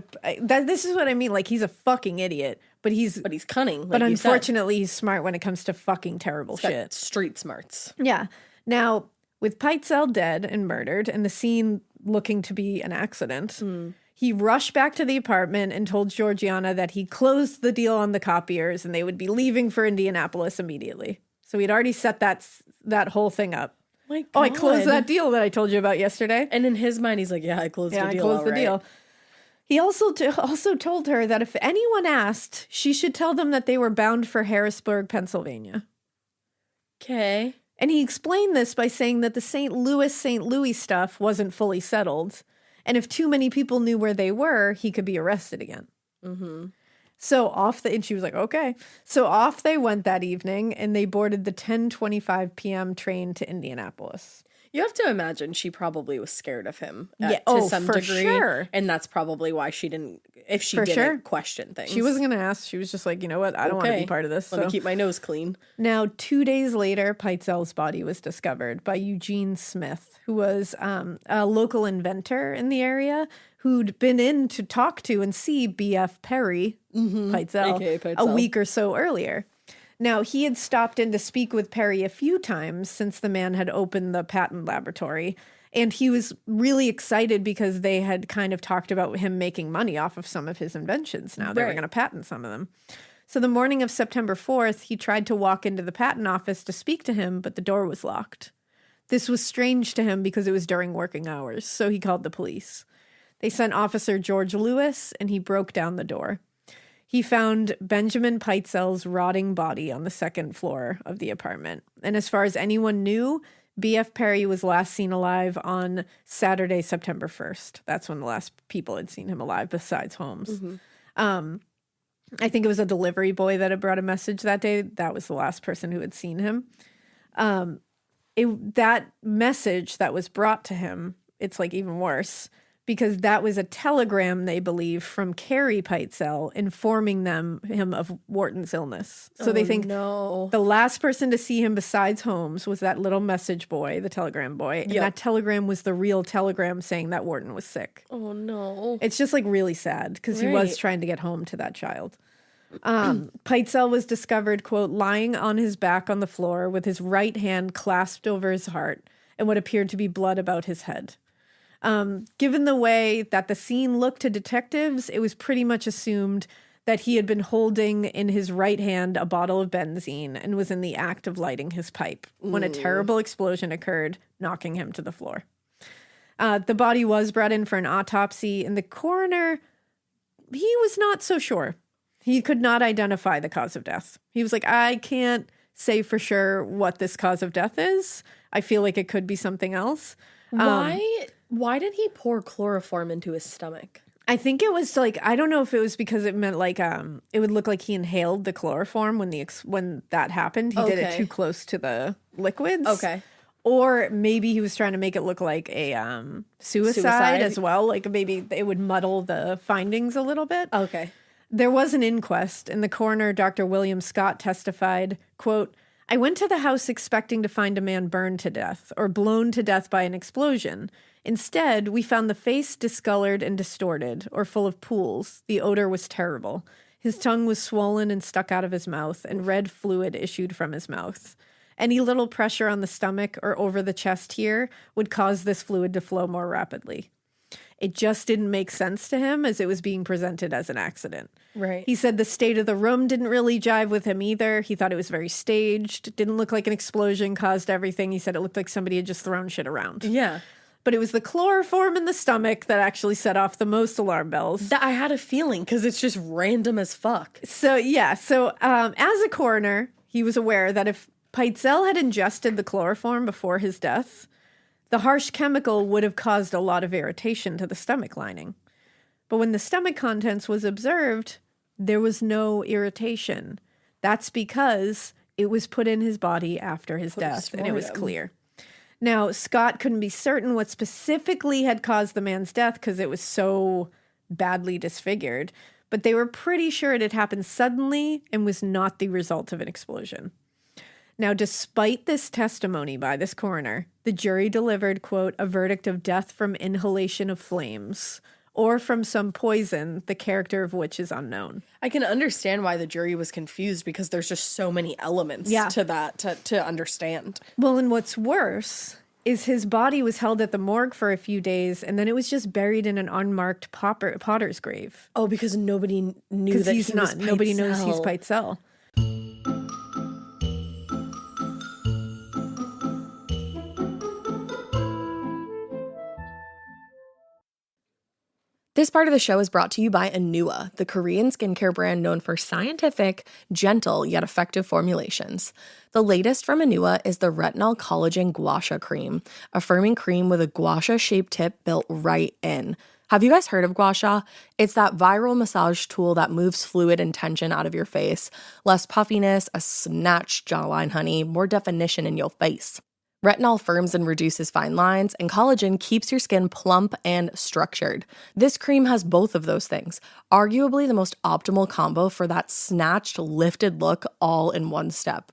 this is what I mean. Like he's a fucking idiot, but he's cunning. Like but you said. unfortunately he's smart when it comes to fucking terrible He's got shit. street smarts. Yeah. Now, with Pitezel dead and murdered and the scene looking to be an accident, he rushed back to the apartment and told Georgiana that he closed the deal on the copiers and they would be leaving for Indianapolis immediately. So he'd already set that whole thing up. My God. Oh, I closed that deal that I told you about yesterday. And in his mind, he's like, yeah, I closed the deal. I closed the deal. He also told her that if anyone asked, she should tell them that they were bound for Harrisburg, Pennsylvania. Okay. And he explained this by saying that the St. Louis stuff wasn't fully settled. And if too many people knew where they were, he could be arrested again. Mm-hmm. So and she was like, okay. So off they went that evening and they boarded the 10:25 p.m. train to Indianapolis. You have to imagine she probably was scared of him to some for degree. Sure. And that's probably why she didn't, if she For didn't sure. question things. She wasn't going to ask. She was just like, you know what? I don't want to be part of this. Let me keep my nose clean. Now, 2 days later, Pitezel's body was discovered by Eugene Smith, who was a local inventor in the area who'd been in to talk to and see B.F. Perry, Pitezel, AKA a Pitezel. week or so earlier. Now, he had stopped in to speak with Perry a few times since the man had opened the patent laboratory. And he was really excited because they had kind of talked about him making money off of some of his inventions. Now they were Right. going to patent some of them. So the morning of September 4th, he tried to walk into the patent office to speak to him, but the door was locked. This was strange to him because it was during working hours, so he called the police. They sent Officer George Lewis, and he broke down the door. He found Benjamin Pitezel's rotting body on the second floor of the apartment. And as far as anyone knew, B.F. Perry was last seen alive on Saturday, September 1st. That's when the last people had seen him alive besides Holmes. I think it was a delivery boy that had brought a message that day. That was the last person who had seen him. That message that was brought to him, it's like even worse, because that was a telegram, they believe, from Carrie Pitezel informing him of Wharton's illness. So they think no. the last person to see him besides Holmes was that little message boy, the telegram boy. And that telegram was the real telegram saying that Wharton was sick. Oh, no. It's just like really sad because he was Right. trying to get home to that child. Pitezel was discovered, quote, lying on his back on the floor with his right hand clasped over his heart and what appeared to be blood about his head. Given the way that the scene looked to detectives, it was pretty much assumed that he had been holding in his right hand a bottle of benzene and was in the act of lighting his pipe when a terrible explosion occurred, knocking him to the floor. The body was brought in for an autopsy, and the coroner, he was not so sure. He could not identify the cause of death. He was like, I can't say for sure what this cause of death is. I feel like it could be something else. Why did he pour chloroform into his stomach? I think it was like, I don't know if it was because it meant like it would look like he inhaled the chloroform when that happened. He did it Okay. too close to the liquids. Okay. Or maybe he was trying to make it look like a suicide as well. Like maybe it would muddle the findings a little bit. Okay. There was an inquest, and the coroner, Dr. William Scott, testified, quote, I went to the house expecting to find a man burned to death or blown to death by an explosion. Instead, we found the face discolored and distorted or full of pools. The odor was terrible. His tongue was swollen and stuck out of his mouth, and red fluid issued from his mouth. Any little pressure on the stomach or over the chest here would cause this fluid to flow more rapidly. It just didn't make sense to him as it was being presented as an accident. Right. He said the state of the room didn't really jive with him either. He thought it was very staged. It didn't look like an explosion caused everything. He said it looked like somebody had just thrown shit around. Yeah. But it was the chloroform in the stomach that actually set off the most alarm bells. I had a feeling because it's just random as fuck. So as a coroner, he was aware that if Pitezel had ingested the chloroform before his death, the harsh chemical would have caused a lot of irritation to the stomach lining. But when the stomach contents was observed, there was no irritation. That's because it was put in his body after his death, and it was clear. Now, Scott couldn't be certain what specifically had caused the man's death because it was so badly disfigured, but they were pretty sure it had happened suddenly and was not the result of an explosion. Now, despite this testimony by this coroner, the jury delivered, quote, a verdict of death from inhalation of flames or from some poison, the character of which is unknown. I can understand why the jury was confused because there's just so many elements to that to understand. Well, and what's worse is his body was held at the morgue for a few days, and then it was just buried in an unmarked potter's grave. Oh, because nobody knew that he's not. Nobody knows he's Pitezel. This part of the show is brought to you by Anua, the Korean skincare brand known for scientific, gentle, yet effective formulations. The latest from Anua is the Retinol Collagen Gua Sha Cream, a firming cream with a gua sha-shaped tip built right in. Have you guys heard of gua sha? It's that viral massage tool that moves fluid and tension out of your face. Less puffiness, a snatched jawline, honey, more definition in your face. Retinol firms and reduces fine lines, and collagen keeps your skin plump and structured. This cream has both of those things, arguably the most optimal combo for that snatched, lifted look all in one step.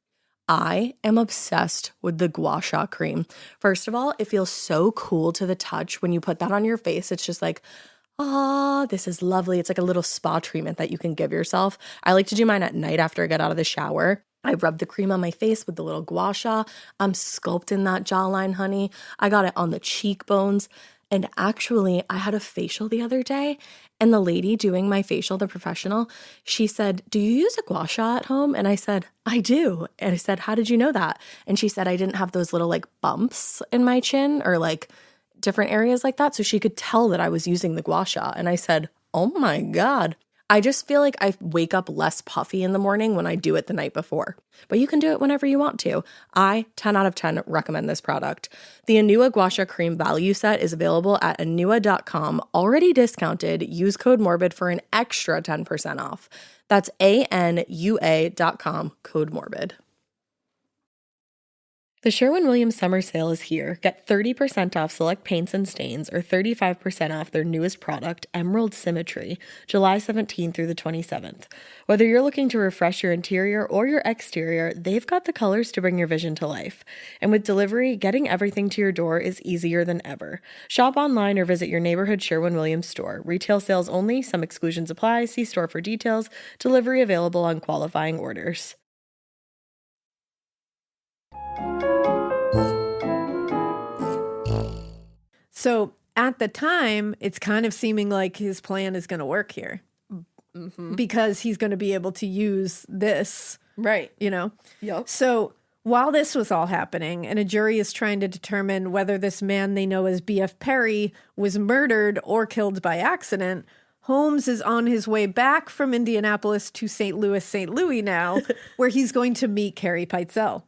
I am obsessed with the Gua Sha cream. First of all, it feels so cool to the touch. When you put that on your face, it's just like, this is lovely. It's like a little spa treatment that you can give yourself. I like to do mine at night after I get out of the shower. I rub the cream on my face with the little gua sha. I'm sculpting that jawline, honey. I got it on the cheekbones. And actually, I had a facial the other day, and the lady doing my facial, the professional, she said, "Do you use a gua sha at home?" And I said, "I do." And I said, "How did you know that?" And she said, "I didn't have those little like bumps in my chin or like different areas like that." So she could tell that I was using the gua sha. And I said, "Oh my God." I just feel like I wake up less puffy in the morning when I do it the night before. But you can do it whenever you want to. I, 10 out of 10, recommend this product. The Anua Gua Sha Cream value set is available at anua.com, already discounted. Use code MORBID for an extra 10% off. That's ANUA.com, code MORBID. The Sherwin-Williams summer sale is here. Get 30% off select paints and stains or 35% off their newest product, Emerald Symmetry, July 17th through the 27th. Whether you're looking to refresh your interior or your exterior, they've got the colors to bring your vision to life. And with delivery, getting everything to your door is easier than ever. Shop online or visit your neighborhood Sherwin-Williams store. Retail sales only. Some exclusions apply. See store for details. Delivery available on qualifying orders. So at the time, it's kind of seeming like his plan is going to work here because he's going to be able to use this. Right. You know? Yep. So while this was all happening and a jury is trying to determine whether this man they know as B.F. Perry was murdered or killed by accident, Holmes is on his way back from Indianapolis to St. Louis now, where he's going to meet Carrie Pitezel.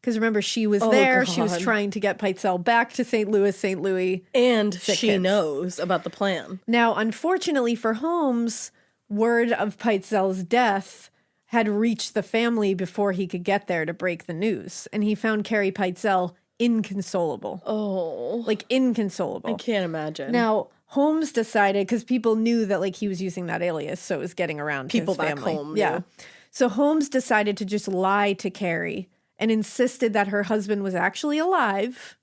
Because remember, she was there. God. She was trying to get Pitezel back to St. Louis. And Sick she kids. knows about the plan. Now, unfortunately for Holmes, word of Pitezel's death had reached the family before he could get there to break the news. And he found Carrie Pitezel inconsolable. Oh. Like, inconsolable. I can't imagine. Now, Holmes decided, because people knew that like he was using that alias, so it was getting around People his back family. home Yeah. knew. So Holmes decided to just lie to Carrie and insisted that her husband was actually alive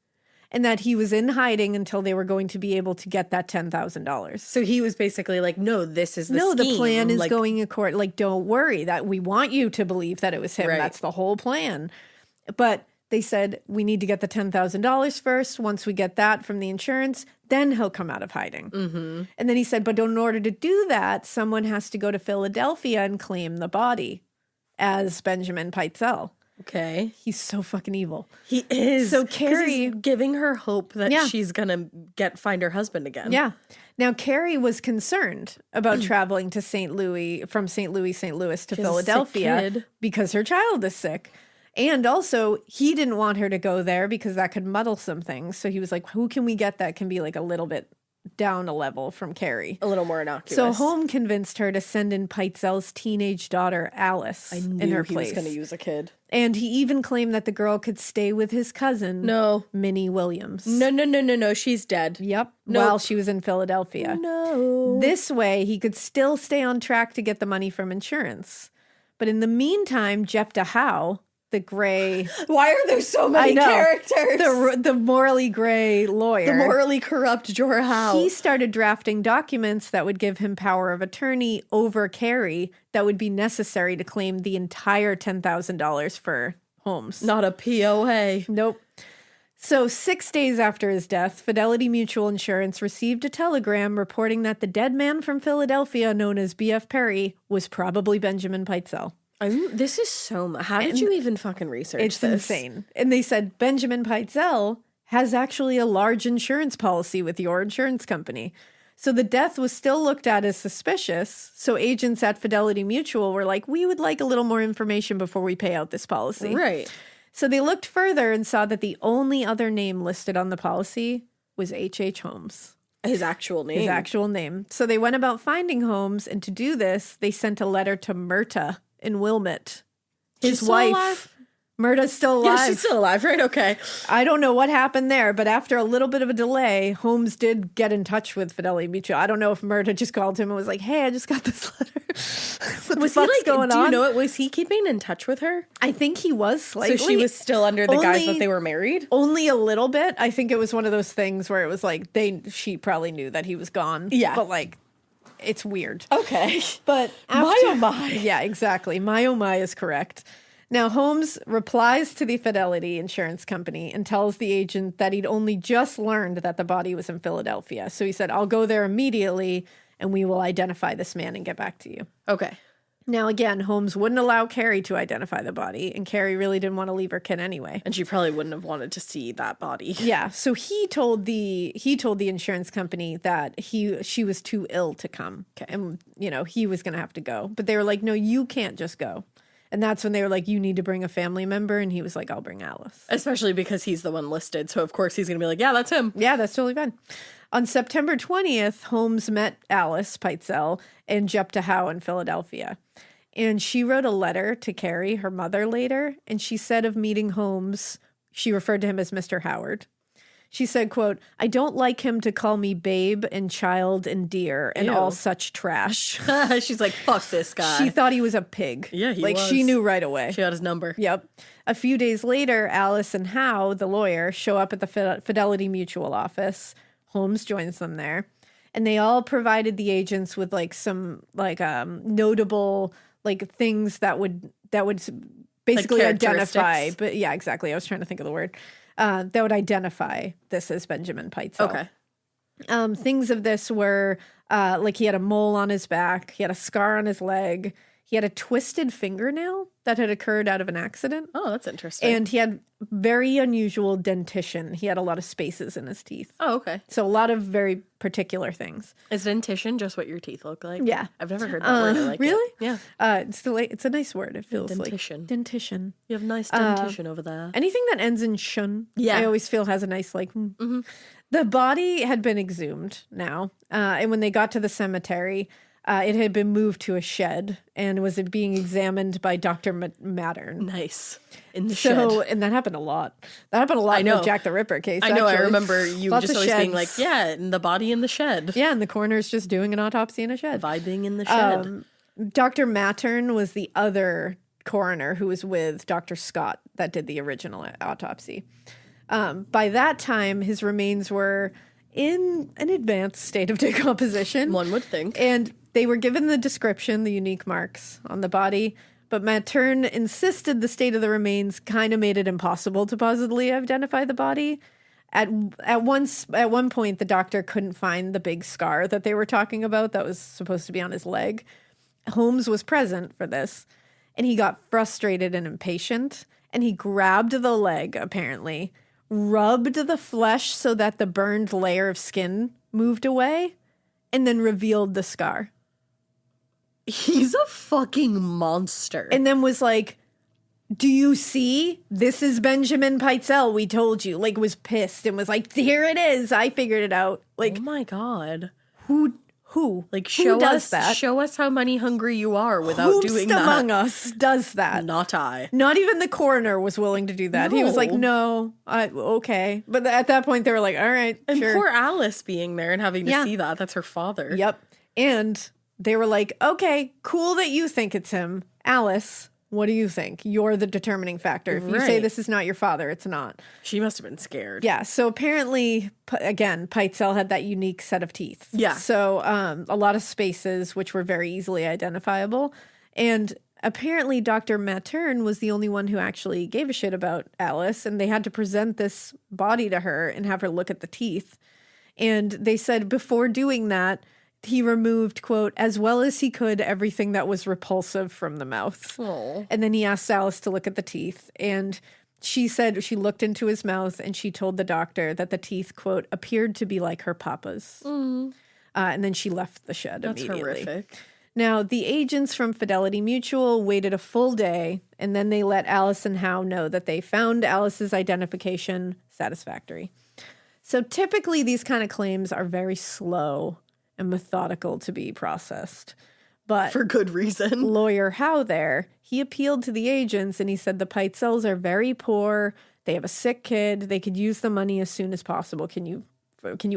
and that he was in hiding until they were going to be able to get that $10,000. So he was basically like, no, this is the No, the scheme. plan is like, going according. Like, don't worry, that we want you to believe that it was him. Right. That's the whole plan. But they said, we need to get the $10,000 first. Once we get that from the insurance, then he'll come out of hiding. Mm-hmm. And then he said, but in order to do that, someone has to go to Philadelphia and claim the body as Benjamin Pitezel. Okay. He's so fucking evil. He is. So 'Cause Carrie- he's giving her hope that Yeah. she's going to find her husband again. Yeah. Now, Carrie was concerned about traveling to St. Louis, from St. Louis to She has a sick Philadelphia kid. because her child is sick. And also, he didn't want her to go there because that could muddle some things. So he was like, who can we get that can be like a little bit down a level from Carrie. A little more innocuous. So Holmes convinced her to send in Pitezel's teenage daughter, Alice, in her place. He was going to use a kid. And he even claimed that the girl could stay with his cousin, Minnie Williams. No. She's dead. Yep. Nope. While she was in Philadelphia. No. This way, he could still stay on track to get the money from insurance. But in the meantime, Jepta Howe, the gray... Why are there so many characters? The morally gray lawyer. The morally corrupt Jorah Howe. He started drafting documents that would give him power of attorney over Carrie that would be necessary to claim the entire $10,000 for Holmes. Not a POA. Nope. So 6 days after his death, Fidelity Mutual Insurance received a telegram reporting that the dead man from Philadelphia, known as B.F. Perry, was probably Benjamin Pitezel. This is so much. How did you even fucking research It's this? insane. And they said Benjamin Pitezel has actually a large insurance policy with your insurance company. So the death was still looked at as suspicious. So agents at Fidelity Mutual were like, we would like a little more information before we pay out this policy. Right. So they looked further and saw that the only other name listed on the policy was H.H. Holmes. His actual name. His actual name. So they went about finding Holmes, and to do this, they sent a letter to Myrta in Wilmette. His She's wife. still alive? Myrta's still alive. Yeah, she's still alive, right? Okay. I don't know what happened there, but after a little bit of a delay, Holmes did get in touch with Fidelity Mutual. I don't know if Myrta just called him and was like, hey, I just got this letter. What Was the he fuck's like, going do on? you know it? Was he keeping in touch with her? I think he was slightly. So she was still under the guise Only- that they were married? Only a little bit. I think it was one of those things where it was like she probably knew that he was gone. Yeah. But like, it's weird. Okay. But My oh my. Yeah, exactly. My oh my is correct. Now, Holmes replies to the Fidelity Insurance Company and tells the agent that he'd only just learned that the body was in Philadelphia. So he said, I'll go there immediately and we will identify this man and get back to you. Okay. Now, again, Holmes wouldn't allow Carrie to identify the body, and Carrie really didn't want to leave her kid anyway. And she probably wouldn't have wanted to see that body. Yeah, so he told the insurance company that she was too ill to come. Okay. And he was going to have to go. But they were like, "No, you can't just go." And that's when they were like, "You need to bring a family member." And he was like, "I'll bring Alice." Especially because he's the one listed. So, of course, he's going to be like, yeah, that's him. Yeah, that's totally fine. On September 20th, Holmes met Alice Pitezel and Jepta Howe in Philadelphia. And she wrote a letter to Carrie, her mother, later. And she said of meeting Holmes, she referred to him as Mr. Howard. She said, quote, "I don't like him to call me babe and child and dear and Ew. all such trash." She's like, fuck this guy. She thought he was a pig. Yeah, he like, was. she knew right away. She had his number. Yep. A few days later, Alice and Howe, the lawyer, show up at the Fidelity Mutual office. Holmes joins them there. And they all provided the agents with like some like notable like things that would basically Like identify. characteristics? But yeah, exactly. I was trying to think of the word. That would identify this as Benjamin Pitezel. Okay. Things of this were like he had a mole on his back, he had a scar on his leg, he had a twisted fingernail that had occurred out of an accident. Oh, that's interesting. And he had very unusual dentition. He had a lot of spaces in his teeth. Oh, okay. So a lot of very particular things. Is dentition just what your teeth look like? Yeah. I've never heard that word. I like really? it. Yeah. It's a nice word. It feels dentition. like dentition. You have nice dentition over there. Anything that ends in shun, Yeah. I always feel has a nice like. The body had been exhumed now, and when they got to the cemetery, it had been moved to a shed and was being examined by Dr. Mattern. Nice. In the So, shed. and that happened a lot. That happened a lot in know. the Jack the Ripper case. I know. I actually. remember you Lots just of always being like, sheds. yeah, in the body in the shed. Yeah, and the coroner's just doing an autopsy in a shed. Vibing in the shed. Dr. Mattern was the other coroner who was with Dr. Scott that did the original autopsy. By that time, his remains were in an advanced state of decomposition. One would think. And they were given the description, the unique marks on the body, but Mattern insisted the state of the remains kind of made it impossible to positively identify the body. At one point, the doctor couldn't find the big scar that they were talking about that was supposed to be on his leg. Holmes was present for this, and he got frustrated and impatient, and he grabbed the leg, apparently, rubbed the flesh so that the burned layer of skin moved away, and then revealed the scar. He's a fucking monster. And then was like, do you see? This is Benjamin Pitezel. We told you. Like, was pissed and was like, here it is. I figured it out. Like, Oh my God. who? Like, Who show does us that? Show us how money hungry you are without doing that. among us does that? Not I. Not even the coroner was willing to do that. He was like, No. no, okay. But at that point, they were like, all right, And sure. poor Alice being there and having to Yeah. see that. That's her father. Yep. And they were like, okay, cool that you think it's him. Alice, what do you think? You're the determining factor. If you say Right. this is not your father, it's not. She must have been scared. Yeah. So apparently, again, Pitezel had that unique set of teeth. Yeah. So a lot of spaces, which were very easily identifiable. And apparently, Dr. Mattern was the only one who actually gave a shit about Alice. And they had to present this body to her and have her look at the teeth. And they said before doing that, he removed, quote, as well as he could, everything that was repulsive from the mouth. Oh. And then he asked Alice to look at the teeth. And she said she looked into his mouth and she told the doctor that the teeth, quote, appeared to be like her papa's. And then she left the shed That's immediately. horrific. Now, the agents from Fidelity Mutual waited a full day, and then they let Alice and Howe know that they found Alice's identification satisfactory. So typically, these kind of claims are very slow and methodical to be processed. But For good reason. lawyer Howe there, he appealed to the agents and he said the Pitezels are very poor. They have a sick kid. They could use the money as soon as possible. Can you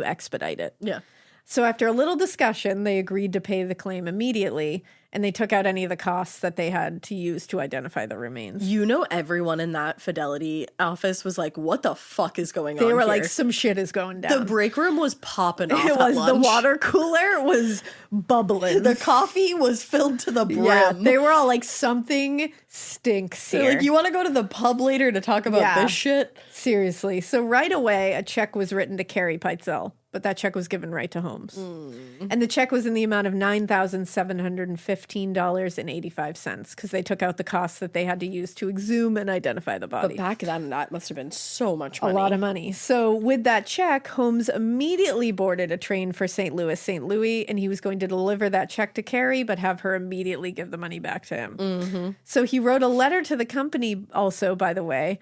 expedite it? Yeah. So after a little discussion, they agreed to pay the claim immediately, and they took out any of the costs that they had to use to identify the remains. You know, everyone in that Fidelity office was like, what the fuck is going on They were here? like, some shit is going down. The break room was popping off. it at was the lunch. water cooler was bubbling. The coffee was filled to the brim. yeah, they were all like, something stinks They're here. like, you want to go to the pub later to talk about Yeah. this shit? Seriously. So right away, a check was written to Carrie Pitezel, but that check was given right to Holmes. And the check was in the amount of $9,715.85 because they took out the costs that they had to use to exhume and identify the body. But back then, that must have been so much A money. lot of money. So with that check, Holmes immediately boarded a train for St. Louis, and he was going to deliver that check to Carrie, but have her immediately give the money back to him. So he wrote a letter to the company also, by the way,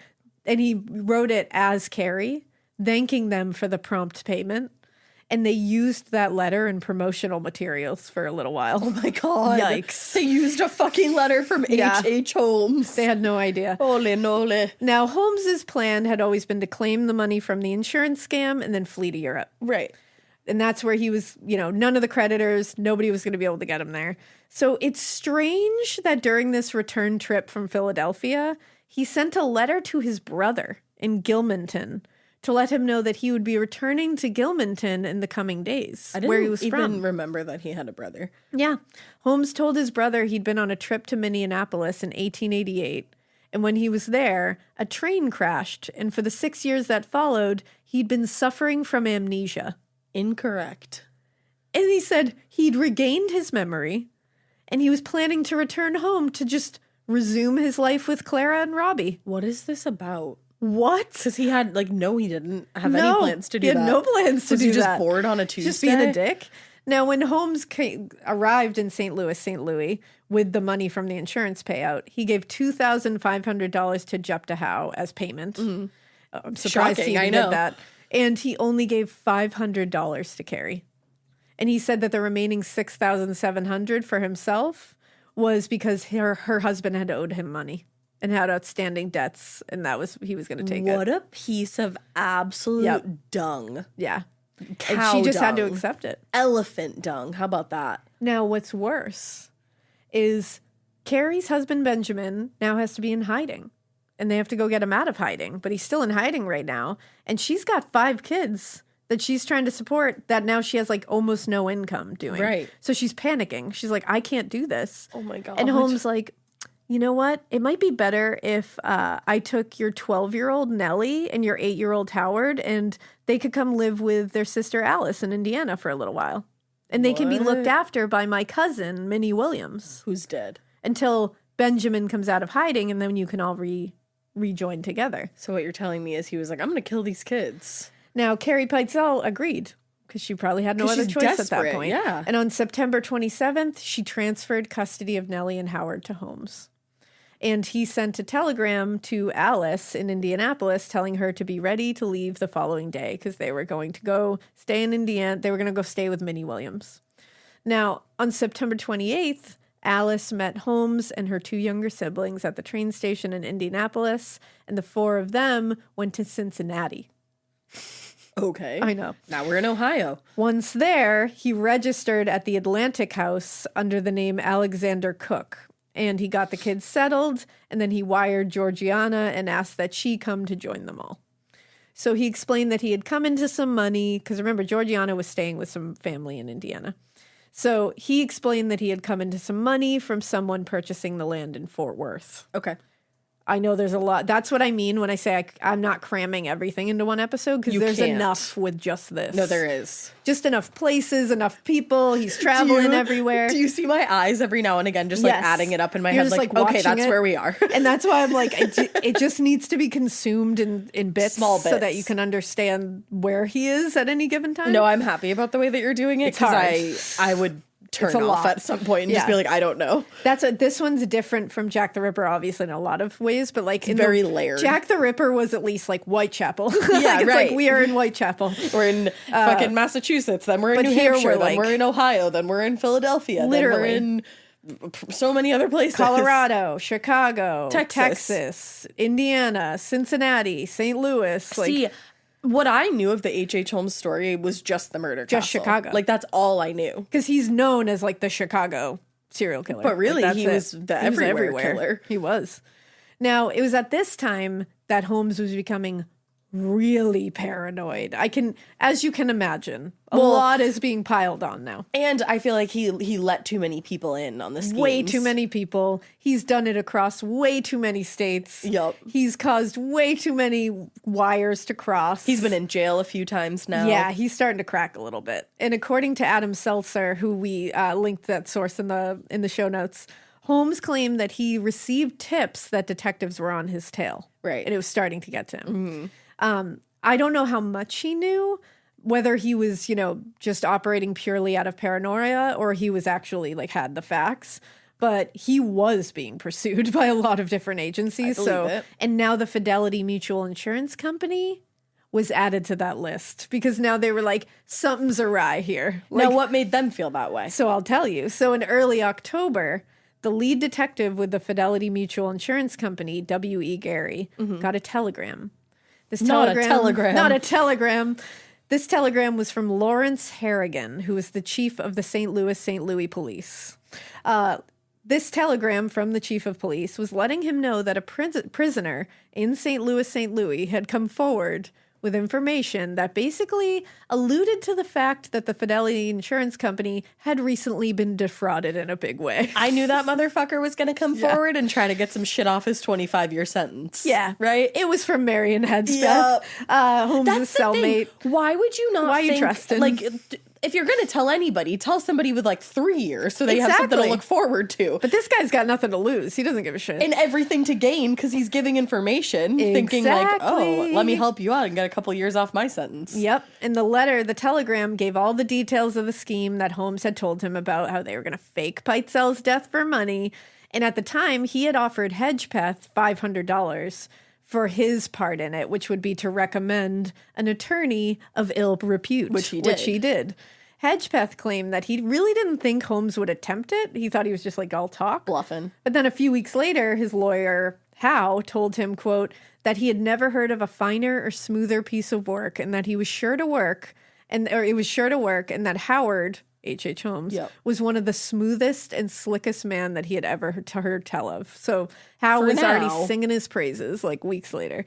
and he wrote it as Carrie, thanking them for the prompt payment. And they used that letter in promotional materials for a little while. Oh my God. Yikes. They used a fucking letter from Yeah. H.H. Holmes. They had no idea. Ole nole. Now, Holmes's plan had always been to claim the money from the insurance scam and then flee to Europe. Right. And that's where he was, none of the creditors, nobody was going to be able to get him there. So it's strange that during this return trip from Philadelphia, he sent a letter to his brother in Gilmanton to let him know that he would be returning to Gilmanton in the coming days, I didn't where he was even from. remember that he had a brother. Yeah. Holmes told his brother he'd been on a trip to Minneapolis in 1888. And when he was there, a train crashed. And for the 6 years that followed, he'd been suffering from amnesia. Incorrect. And he said he'd regained his memory and he was planning to return home to just resume his life with Clara and Robbie. What is this about? What? Because he had, no, he didn't have any plans to do he that. had no plans to Was do he just that. bored on a Tuesday? Just being a dick. Now, when Holmes arrived in St. Louis, with the money from the insurance payout, he gave $2,500 to Jepta Howe as payment. I'm surprised Shocking, he I even know. did that. And he only gave $500 to Carrie. And he said that the remaining $6,700 for himself was because her husband had owed him money and had outstanding debts, and he was going to take it. What a piece of absolute Yep. dung. Yeah. And Cow she just had to dung. accept it. Elephant dung. How about that? Now, what's worse is Carrie's husband, Benjamin, now has to be in hiding. And they have to go get him out of hiding. But he's still in hiding right now. And she's got 5 kids that she's trying to support that now she has almost no income doing. Right. So she's panicking. She's like, I can't do this. Oh my God. And Holmes like, you know what? It might be better if I took your 12-year-old Nellie and your 8-year-old Howard, and they could come live with their sister Alice in Indiana for a little while. And they can be looked What? after by my cousin, Minnie Williams, Who's dead? until Benjamin comes out of hiding, and then you can all rejoin together. So what you're telling me is he was like, I'm going to kill these kids. Now, Carrie Pitezel agreed because she probably had no 'Cause other she's choice at that desperate, point. yeah. And on September 27th, she transferred custody of Nellie and Howard to Holmes. And he sent a telegram to Alice in Indianapolis telling her to be ready to leave the following day because they were going to go stay in Indiana. They were going to go stay with Minnie Williams. Now, on September 28th, Alice met Holmes and her 2 younger siblings at the train station in Indianapolis, and the 4 of them went to Cincinnati. Okay. I know. Now we're in Ohio. Once there, he registered at the Atlantic House under the name Alexander Cook, and he got the kids settled, and then he wired Georgiana and asked that she come to join them all. So he explained that he had come into some money, because remember, Georgiana was staying with some family in Indiana. So he explained that he had come into some money from someone purchasing the land in Fort Worth. Okay. I know there's a lot. That's what I mean when I say I'm not cramming everything into one episode, because there's can't. enough with just this. No, there is. Just enough places, enough people. He's traveling everywhere. Do you see my eyes every now and again just like Yes. adding it up in my You're head? just, Like, like, okay, watching that's it. where we are. And that's why I'm like, it just needs to be consumed in bits, Small so that bits. you can understand where he is at any given time. No, I'm happy about the way that you're doing it It's because I would turn It's a off lot. at some point and just Yeah. be like, I don't know. This one's different from Jack the Ripper, obviously in a lot of ways, but like in very layered. Jack the Ripper was at least like Whitechapel. Yeah, it's right. like we are in Whitechapel. We're in fucking Massachusetts, then we're in but New here Hampshire, we're then like- we're in Ohio, then we're in Philadelphia, Literally. then we're in so many other places. Colorado, Chicago, Texas. Texas, Indiana, Cincinnati, St. Louis. Like, See, what I knew of the H.H. Holmes story was just the murder Just castle. Chicago. Like, that's all I knew. because he's known as like the Chicago serial killer. But really, Like, he that's was it. the He was everywhere killer. He was. Now, it was at this time that Holmes was becoming really paranoid. As you can imagine, a lot is being piled on now. And I feel like he let too many people in on the schemes. Way too many people. He's done it across way too many states. Yup. He's caused way too many wires to cross. He's been in jail a few times now. Yeah, he's starting to crack a little bit. And according to Adam Seltzer, who we linked that source in the show notes, Holmes claimed that he received tips that detectives were on his tail. Right. And it was starting to get to him. I don't know how much he knew, whether he was, just operating purely out of paranoia or he was actually like had the facts. But he was being pursued by a lot of different agencies. I believe it. And now the Fidelity Mutual Insurance Company was added to that list because now they were like, something's awry here. Now, Like, what made them feel that way? so I'll tell you. So in early October, the lead detective with the Fidelity Mutual Insurance Company, W.E. Gary, got a telegram. This Not a telegram. Not a telegram. This telegram was from Lawrence Harrigan, who was the chief of the St. Louis Police. This telegram from the chief of police was letting him know that a prisoner in St. Louis had come forward with information that basically alluded to the fact that the Fidelity Insurance Company had recently been defrauded in a big way. I knew that motherfucker was going to come forward and try to get some shit off his 25-year sentence. Yeah. Right? It was from Marion Hedgepeth, Yep. Holmes' That's the cellmate. thing. Why would you not Why you think, trusting? like, if you're going to tell anybody, tell somebody with like 3 years so they have something to Exactly. look forward to. But this guy's got nothing to lose. He doesn't give a shit. And everything to gain because he's giving information, thinking like, oh, Exactly. let me help you out and get a couple years off my sentence. Yep. And the telegram gave all the details of the scheme that Holmes had told him about, how they were going to fake Pitezel's death for money. And at the time, he had offered Hedgepeth $500 for his part in it, which would be to recommend an attorney of ill repute. Which he did. Hedgepeth claimed that he really didn't think Holmes would attempt it. He thought he was just like, I'll talk. Bluffing. But then a few weeks later, his lawyer, Howe, told him, quote, that he had never heard of a finer or smoother piece of work and that he was sure to work, and that Howard, H.H. Holmes, Yep. was one of the smoothest and slickest man that he had ever heard tell of. So Howe For was already now. singing his praises like weeks later.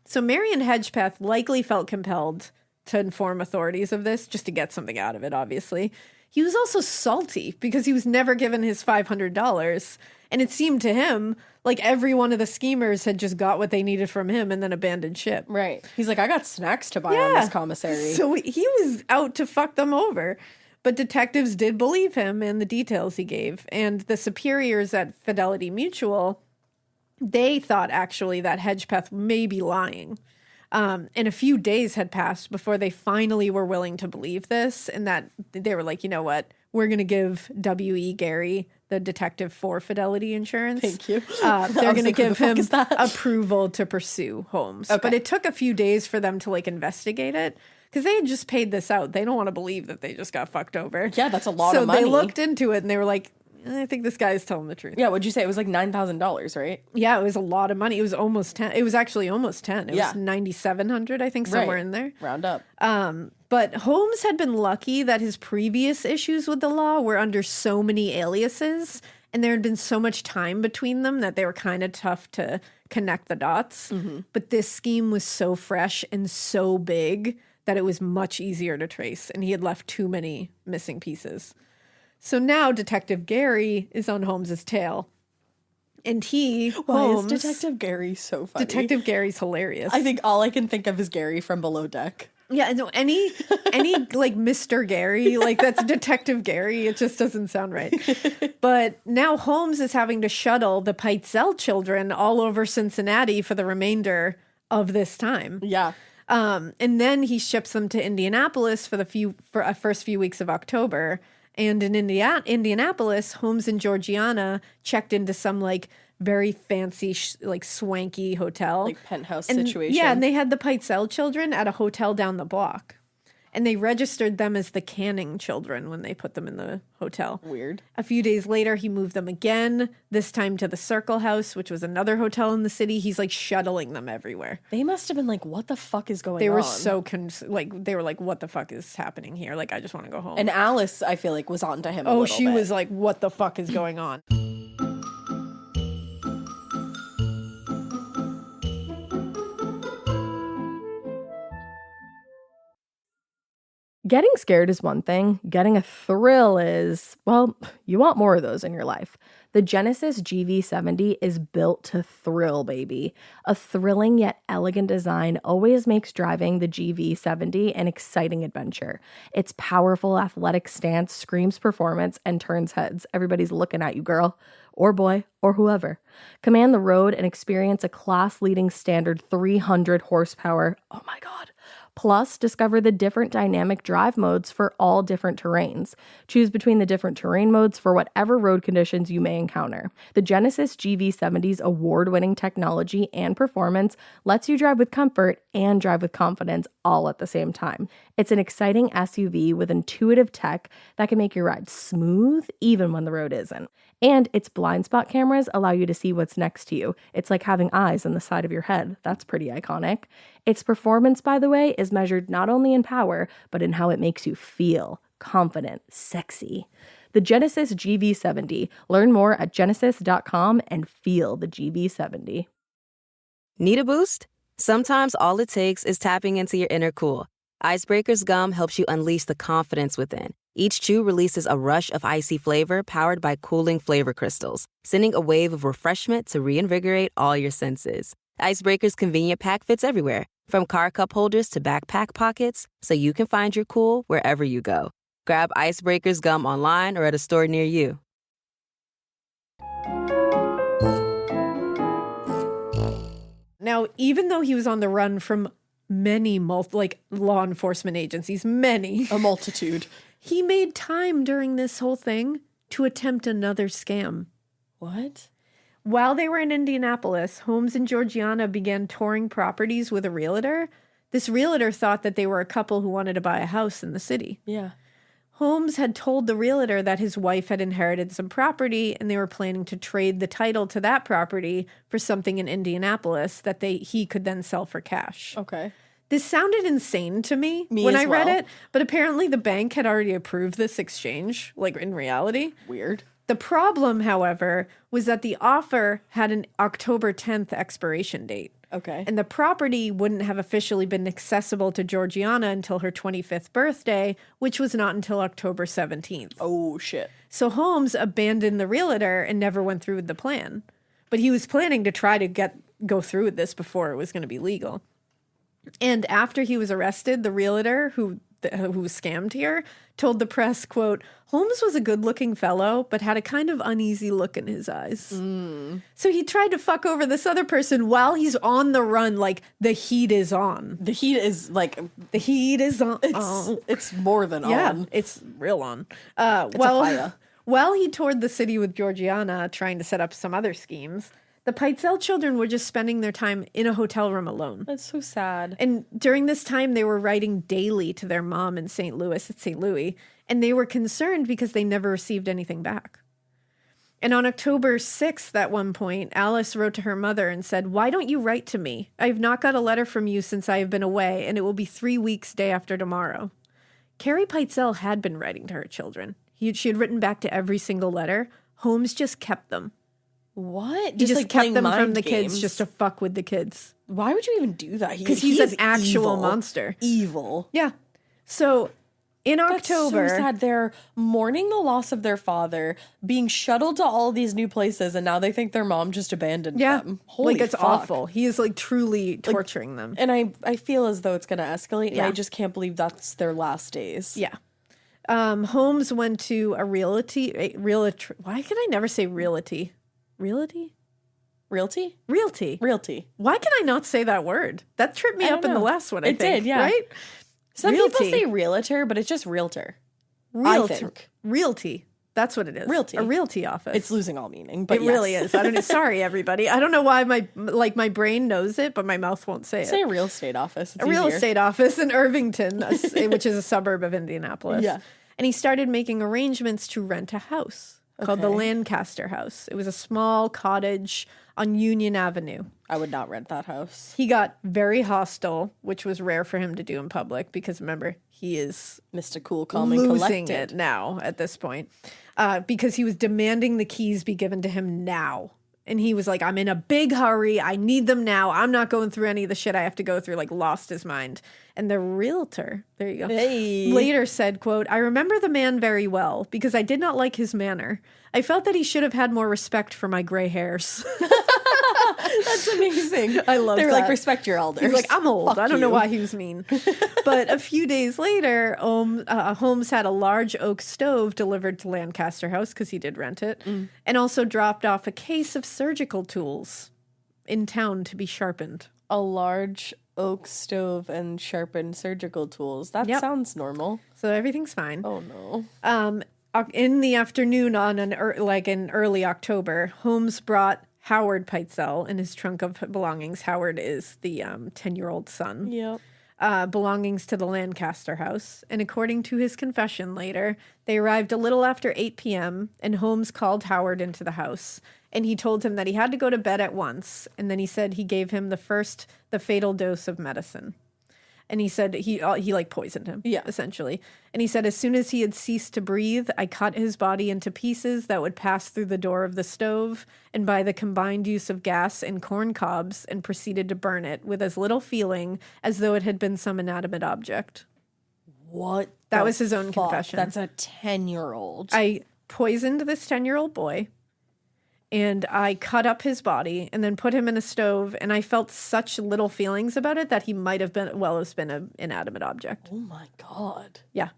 So Marion Hedgepeth likely felt compelled to inform authorities of this just to get something out of it, obviously. He was also salty because he was never given his $500. And it seemed to him like every one of the schemers had just got what they needed from him and then abandoned ship. Right. He's like, I got snacks to buy on this commissary. So he was out to fuck them over. But detectives did believe him and the details he gave. And the superiors at Fidelity Mutual, they thought actually that Hedgepeth may be lying. And a few days had passed before they finally were willing to believe this, and that they were like, you know what, we're going to give W.E. Gary the detective for Fidelity Insurance. Thank you. They're going to like, who the give fuck him is that? approval to pursue Holmes. Okay. But it took a few days for them to like investigate it because they had just paid this out. They don't want to believe that they just got fucked over. Yeah, that's a lot so of money. they looked into it and they were like, I think this guy's telling the truth. Yeah, what'd you say? It was like $9,000, right? Yeah, it was a lot of money. It was almost 10. It was actually almost 10. It was 9,700, I think, somewhere in there. Round up. But Holmes had been lucky that his previous issues with the law were under so many aliases, and there had been so much time between them that they were kind of tough to connect the dots. But this scheme was so fresh and so big that it was much easier to trace, and he had left too many missing pieces. So now Detective Gary is on Holmes's tail. And Why is Detective Gary so funny? Detective Gary's hilarious. I think all I can think of is Gary from Below Deck. Yeah, no, any like Mr. Gary, like that's Detective Gary. It just doesn't sound right. But now Holmes is having to shuttle the Pitezel children all over Cincinnati for the remainder of this time. Yeah. And then he ships them to Indianapolis for the first few weeks of October. And in Indianapolis, Holmes and Georgiana checked into some like very fancy, like swanky hotel. Like penthouse And, situation. Yeah, and they had the Pitezel children at a hotel down the block. And they registered them as the Canning children when they put them in the hotel. Weird. A few days later, he moved them again, this time to the Circle House, which was another hotel in the city. He's like shuttling them everywhere. They must have been like, what the fuck is going on? They were so they were like, what the fuck is happening here? Like, I just want to go home. And Alice, I feel like, was on to him a oh, little she bit. was like, what the fuck is going on? Getting scared is one thing. Getting a thrill is, well, you want more of those in your life. The Genesis GV70 is built to thrill, baby. A thrilling yet elegant design always makes driving the GV70 an exciting adventure. Its powerful athletic stance screams performance and turns heads. Everybody's looking at you, girl, or boy, or whoever. Command the road and experience a class-leading standard 300 horsepower. Oh my God. Plus, discover the different dynamic drive modes for all different terrains. Choose between the different terrain modes for whatever road conditions you may encounter. The Genesis GV70's award-winning technology and performance lets you drive with comfort and drive with confidence all at the same time. It's an exciting SUV with intuitive tech that can make your ride smooth even when the road isn't. And its blind spot cameras allow you to see what's next to you. It's like having eyes on the side of your head. That's pretty iconic. Its performance, by the way, is measured not only in power, but in how it makes you feel confident, sexy. The Genesis GV70. Learn more at genesis.com and feel the GV70. Need a boost? Sometimes all it takes is tapping into your inner cool. Icebreaker's gum helps you unleash the confidence within. Each chew releases a rush of icy flavor powered by cooling flavor crystals, sending a wave of refreshment to reinvigorate all your senses. Icebreaker's convenient pack fits everywhere, from car cup holders to backpack pockets, so you can find your cool wherever you go. Grab Icebreaker's gum online or at a store near you. Now, even though he was on the run from many law enforcement agencies, many, A multitude. he made time during this whole thing to attempt another scam. What? While they were in Indianapolis, Holmes and Georgiana began touring properties with a realtor. This realtor thought that they were a couple who wanted to buy a house in the city. Yeah. Holmes had told the realtor that his wife had inherited some property and they were planning to trade the title to that property for something in Indianapolis that he could then sell for cash. Okay. This sounded insane to me, Me when as I read well. it, but apparently the bank had already approved this exchange, like in reality. Weird. The problem, however, was that the offer had an October 10th expiration date. Okay. And the property wouldn't have officially been accessible to Georgiana until her 25th birthday, which was not until October 17th. Oh, shit. So Holmes abandoned the realtor and never went through with the plan. But he was planning to try to go through with this before it was going to be legal. And after he was arrested, the realtor who was scammed here told the press, quote, Holmes was a good-looking fellow, but had a kind of uneasy look in his eyes. So he tried to fuck over this other person while he's on the run, like the heat is on. The heat is like, The heat is on. it's more than Yeah, on. it's real on. It's a fire. While he toured the city with Georgiana, trying to set up some other schemes, the Pitezel children were just spending their time in a hotel room alone. That's so sad. And during this time, they were writing daily to their mom in St. Louis at St. Louis, and they were concerned because they never received anything back. And on October 6th, at one point, Alice wrote to her mother and said, "Why don't you write to me? I have not got a letter from you since I have been away, and it will be 3 weeks day after tomorrow." Carrie Pitezel had been writing to her children. She had written back to every single letter. Holmes just kept them. What? He just like kept playing them from mind the games? kids just to fuck with the kids. Why would you even do that? Because he's an is actual evil. monster. Evil. Yeah. So in October, That's so sad. They're mourning the loss of their father, being shuttled to all these new places, and now they think their mom just abandoned them. Holy like it's fuck. awful. He is like truly torturing them. And I feel as though it's going to escalate, and Yeah. I just can't believe that's their last days. Yeah. Holmes went to a realtor. Why can I never say realty? Realty? Realty? Realty. Realty. Why can I not say that word? That tripped me I up don't in the know. last one, I It think. did, yeah. Right? Some Realty. people say realtor, but it's just realtor. Realty. I think. Realty. That's what it is. Realty. A realty office. It's losing all meaning, but It really is. I don't know. Sorry, everybody. I don't know why my brain knows it, but my mouth won't say it. Say a real estate office. It's A real easier. estate office in Irvington, which is a suburb of Indianapolis. Yeah. And he started making arrangements to rent a house called the Okay. Lancaster House. It was a small cottage on Union Avenue. I would not rent that house. He got very hostile, which was rare for him to do in public because remember, he is Mr. Cool, calm, and losing collected. it now at this point because he was demanding the keys be given to him now. And he was like, I'm in a big hurry. I need them now. I'm not going through any of the shit I have to go through, like lost his mind. And the realtor, there you go, Hey. later said, quote, "I remember the man very well because I did not like his manner. I felt that he should have had more respect for my gray hairs." That's amazing. I love They were that. like, respect your elders. He's like, I'm old. Fuck I don't know you. why he was mean. But a few days later, Holmes had a large oak stove delivered to Lancaster House because he did rent it, and also dropped off a case of surgical tools in town to be sharpened. A large oak stove and sharpened surgical tools. That Yep. sounds normal. So everything's fine. Oh no. In the afternoon in early October, Holmes brought Howard Pitezel in his trunk of belongings. Howard is the 10-year-old son. Yep. Belongings to the Lancaster House. And according to his confession later, they arrived a little after 8 p.m. and Holmes called Howard into the house. And he told him that he had to go to bed at once. And then he said he gave him the fatal dose of medicine. And he said he like poisoned him, Yeah. essentially. And he said as soon as he had ceased to breathe, I cut his body into pieces that would pass through the door of the stove, and by the combined use of gas and corn cobs, and proceeded to burn it with as little feeling as though it had been some inanimate object. What? That the was his own fuck? confession. That's a 10-year-old. I poisoned this 10-year-old boy, and I cut up his body and then put him in a stove, and I felt such little feelings about it that he might have been an inanimate object. Oh my god. Yeah.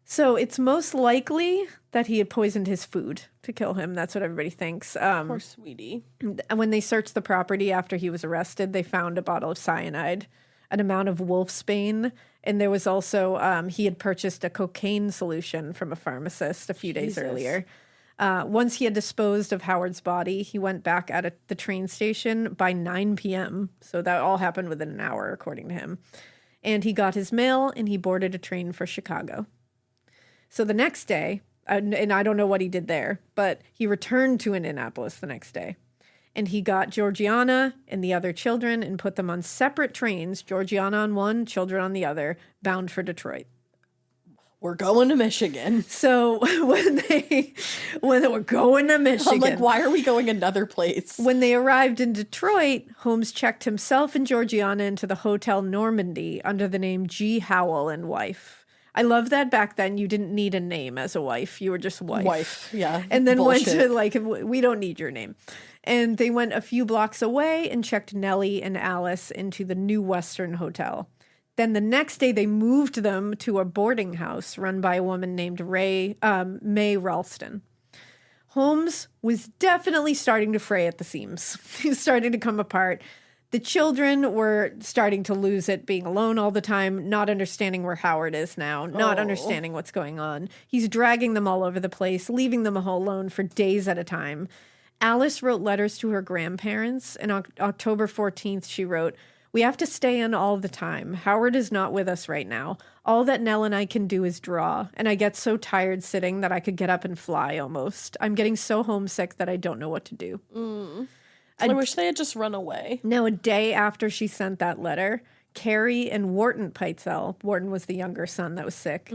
So it's most likely that he had poisoned his food to kill him. That's what everybody thinks. Poor sweetie. And when they searched the property after he was arrested, they found a bottle of cyanide, an amount of wolfsbane, and there was also he had purchased a cocaine solution from a pharmacist a few days Jesus. earlier. Once he had disposed of Howard's body, he went back at the train station by 9 p.m. So that all happened within an hour, according to him. And he got his mail and he boarded a train for Chicago. So the next day, and I don't know what he did there, but he returned to Indianapolis the next day. And he got Georgiana and the other children and put them on separate trains, Georgiana on one, children on the other, bound for Detroit. We're going to Michigan. So when they were going to Michigan, I'm like, why are we going another place? when they arrived in Detroit, Holmes checked himself and Georgiana into the Hotel Normandy under the name G. Howell and wife. I love that back then you didn't need a name as a wife. You were just wife. Yeah. And then went Bullshit. to like, we don't need your name. And they went a few blocks away and checked Nellie and Alice into the New Western Hotel. Then the next day, they moved them to a boarding house run by a woman named May Ralston. Holmes was definitely starting to fray at the seams. He was starting to come apart. The children were starting to lose it, being alone all the time, not understanding where Howard is now, not understanding what's going on. He's dragging them all over the place, leaving them all alone for days at a time. Alice wrote letters to her grandparents, and on October 14th, she wrote, "We have to stay in all the time. Howard is not with us right now. All that Nell and I can do is draw, and I get so tired sitting that I could get up and fly almost. I'm getting so homesick that I don't know what to do." I wish they had just run away. Now, a day after she sent that letter, Carrie and Wharton Pitezel, Wharton was the younger son that was sick,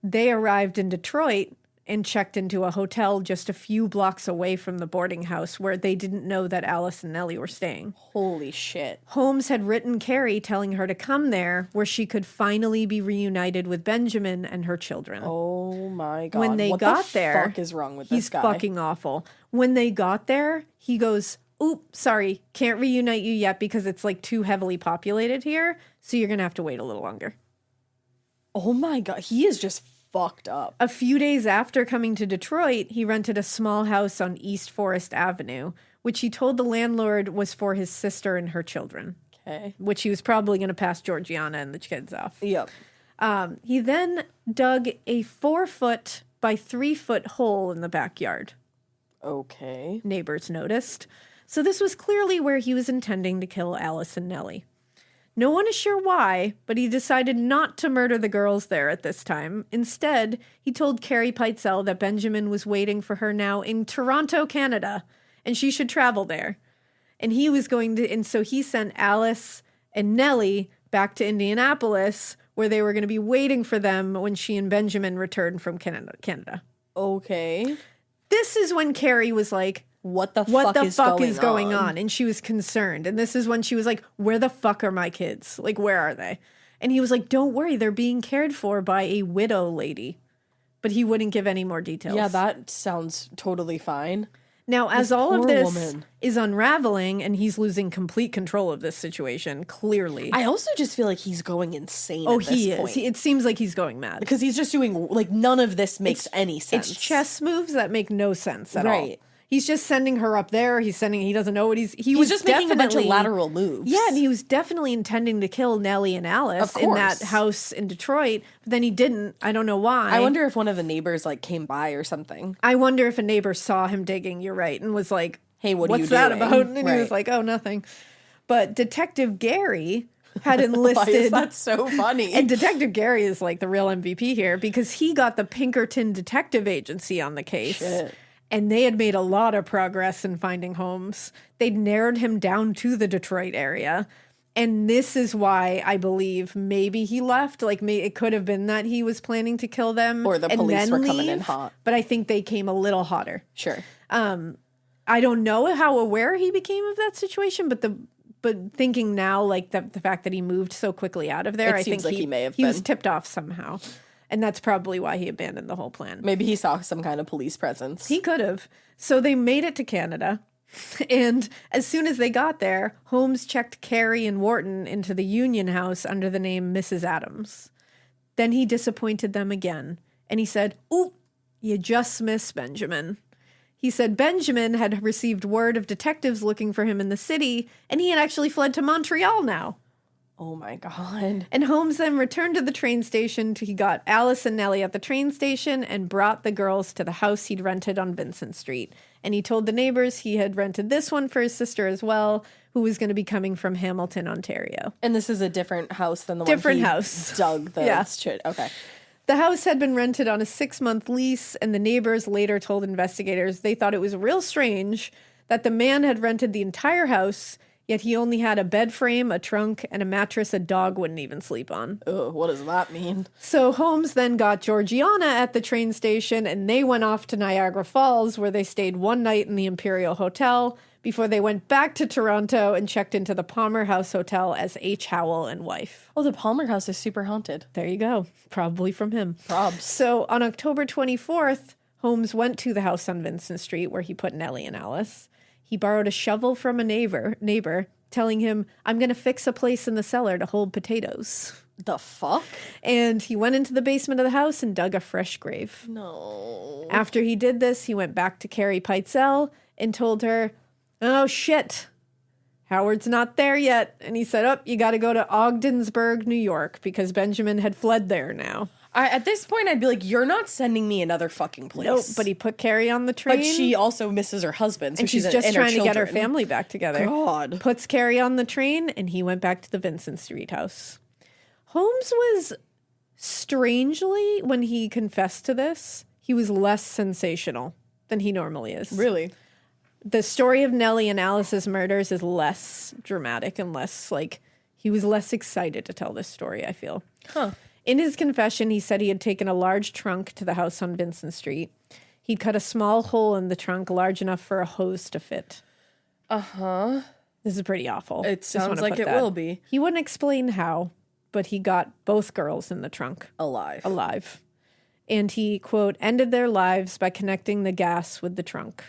they arrived in Detroit and checked into a hotel just a few blocks away from the boarding house where they didn't know that Alice and Nellie were staying. Holy shit. Holmes had written Carrie telling her to come there where she could finally be reunited with Benjamin and her children. Oh my God. When they what got the there, fuck is wrong with he's this guy? fucking awful. When they got there, he goes, "Oop, sorry, can't reunite you yet because it's like too heavily populated here, so you're gonna have to wait a little longer." Oh my God. He is just fucked up. A few days after coming to Detroit, he rented a small house on East Forest Avenue, which he told the landlord was for his sister and her children, Okay. which he was probably going to pass Georgiana and the kids off. Yep. He then dug a 4-foot by 3-foot hole in the backyard. Okay. Neighbors noticed. So this was clearly where he was intending to kill Alice and Nellie. No one is sure why, but he decided not to murder the girls there at this time. Instead, he told Carrie Pitezel that Benjamin was waiting for her now in Toronto, Canada, and she should travel there. And so he sent Alice and Nellie back to Indianapolis, where they were going to be waiting for them when she and Benjamin returned from Canada. Okay. This is when Carrie was like, What the what fuck, is going on? And she was concerned. And this is when she was like, where the fuck are my kids? Like, where are they? And he was like, don't worry, they're being cared for by a widow lady. But he wouldn't give any more details. Yeah, that sounds totally fine. Now, as This all of poor this woman. is unraveling and he's losing complete control of this situation, clearly. I also just feel like he's going insane Oh, at this he is. point. It seems like he's going mad. Because he's just doing, like, none of this makes any sense. It's chess moves that make no sense at all. Right. He's just sending her up there. He doesn't know what he He's was just making a bunch of definitely- lateral moves. Yeah, and he was definitely intending to kill Nellie and Alice Of in that course. house in Detroit, but then he didn't. I don't know why. I wonder if one of the neighbors, like, came by or something. I wonder if a neighbor saw him digging, you're right, and was like, Hey, what are what's you that doing? about? And he Right. was like, oh, nothing. But Detective Gary had Why enlisted... is that so funny? And Detective Gary is like the real MVP here because he got the Pinkerton Detective Agency on the case. Shit. And they had made a lot of progress in finding Holmes. They'd narrowed him down to the Detroit area. And this is why I believe maybe he left. Like, it could have been that he was planning to kill them. Or the and police then were coming in leave, hot. But I think they came a little hotter. Sure. I don't know how aware he became of that situation, but thinking now, like the fact that he moved so quickly out of there, It I seems think like he may have he was been. tipped off somehow, and that's probably why he abandoned the whole plan. Maybe he saw some kind of police presence. He could have. So they made it to Canada, and as soon as they got there, Holmes checked Carrie and Wharton into the Union House under the name Mrs. Adams. Then he disappointed them again, and he said, "Ooh, you just missed Benjamin." He said Benjamin had received word of detectives looking for him in the city, and he had actually fled to Montreal now. Oh my God. And Holmes then returned to the train station. He got Alice and Nellie at the train station and brought the girls to the house he'd rented on Vincent Street. And he told the neighbors he had rented this one for his sister as well, who was going to be coming from Hamilton, Ontario. And this is a different house than the Different one he house. dug the Yeah. shit. Okay. The house had been rented on a 6-month lease, and the neighbors later told investigators they thought it was real strange that the man had rented the entire house, yet he only had a bed frame, a trunk, and a mattress a dog wouldn't even sleep on. Ugh, what does that mean? So Holmes then got Georgiana at the train station, and they went off to Niagara Falls, where they stayed one night in the Imperial Hotel before they went back to Toronto and checked into the Palmer House Hotel as H. Howell and wife. Oh, the Palmer house is super haunted. There you go. Probably from him. Probs. So on October 24th, Holmes went to the house on Vincent Street where he put Nellie and Alice. He borrowed a shovel from a neighbor, telling him, "I'm going to fix a place in the cellar to hold potatoes." The fuck? And he went into the basement of the house and dug a fresh grave. No. After he did this, he went back to Carrie Pitezel and told her, "Oh shit, Howard's not there yet. And he said, you got to go to Ogdensburg, New York, because Benjamin had fled there now. At this point, I'd be like, you're not sending me another fucking place. Nope, but he put Carrie on the train. But she also misses her husband, so and she's just trying to get her family back together. God. Puts Carrie on the train, and he went back to the Vincent Street house. Holmes was, strangely, when he confessed to this, he was less sensational than he normally is. Really? The story of Nellie and Alice's murders is less dramatic and less, he was less excited to tell this story, I feel. Huh. In his confession, he said he had taken a large trunk to the house on Vincent Street. He'd cut a small hole in the trunk large enough for a hose to fit. Uh-huh. This is pretty awful. It sounds like it will be. He wouldn't explain how, but he got both girls in the trunk. Alive. And he, quote, ended their lives by connecting the gas with the trunk.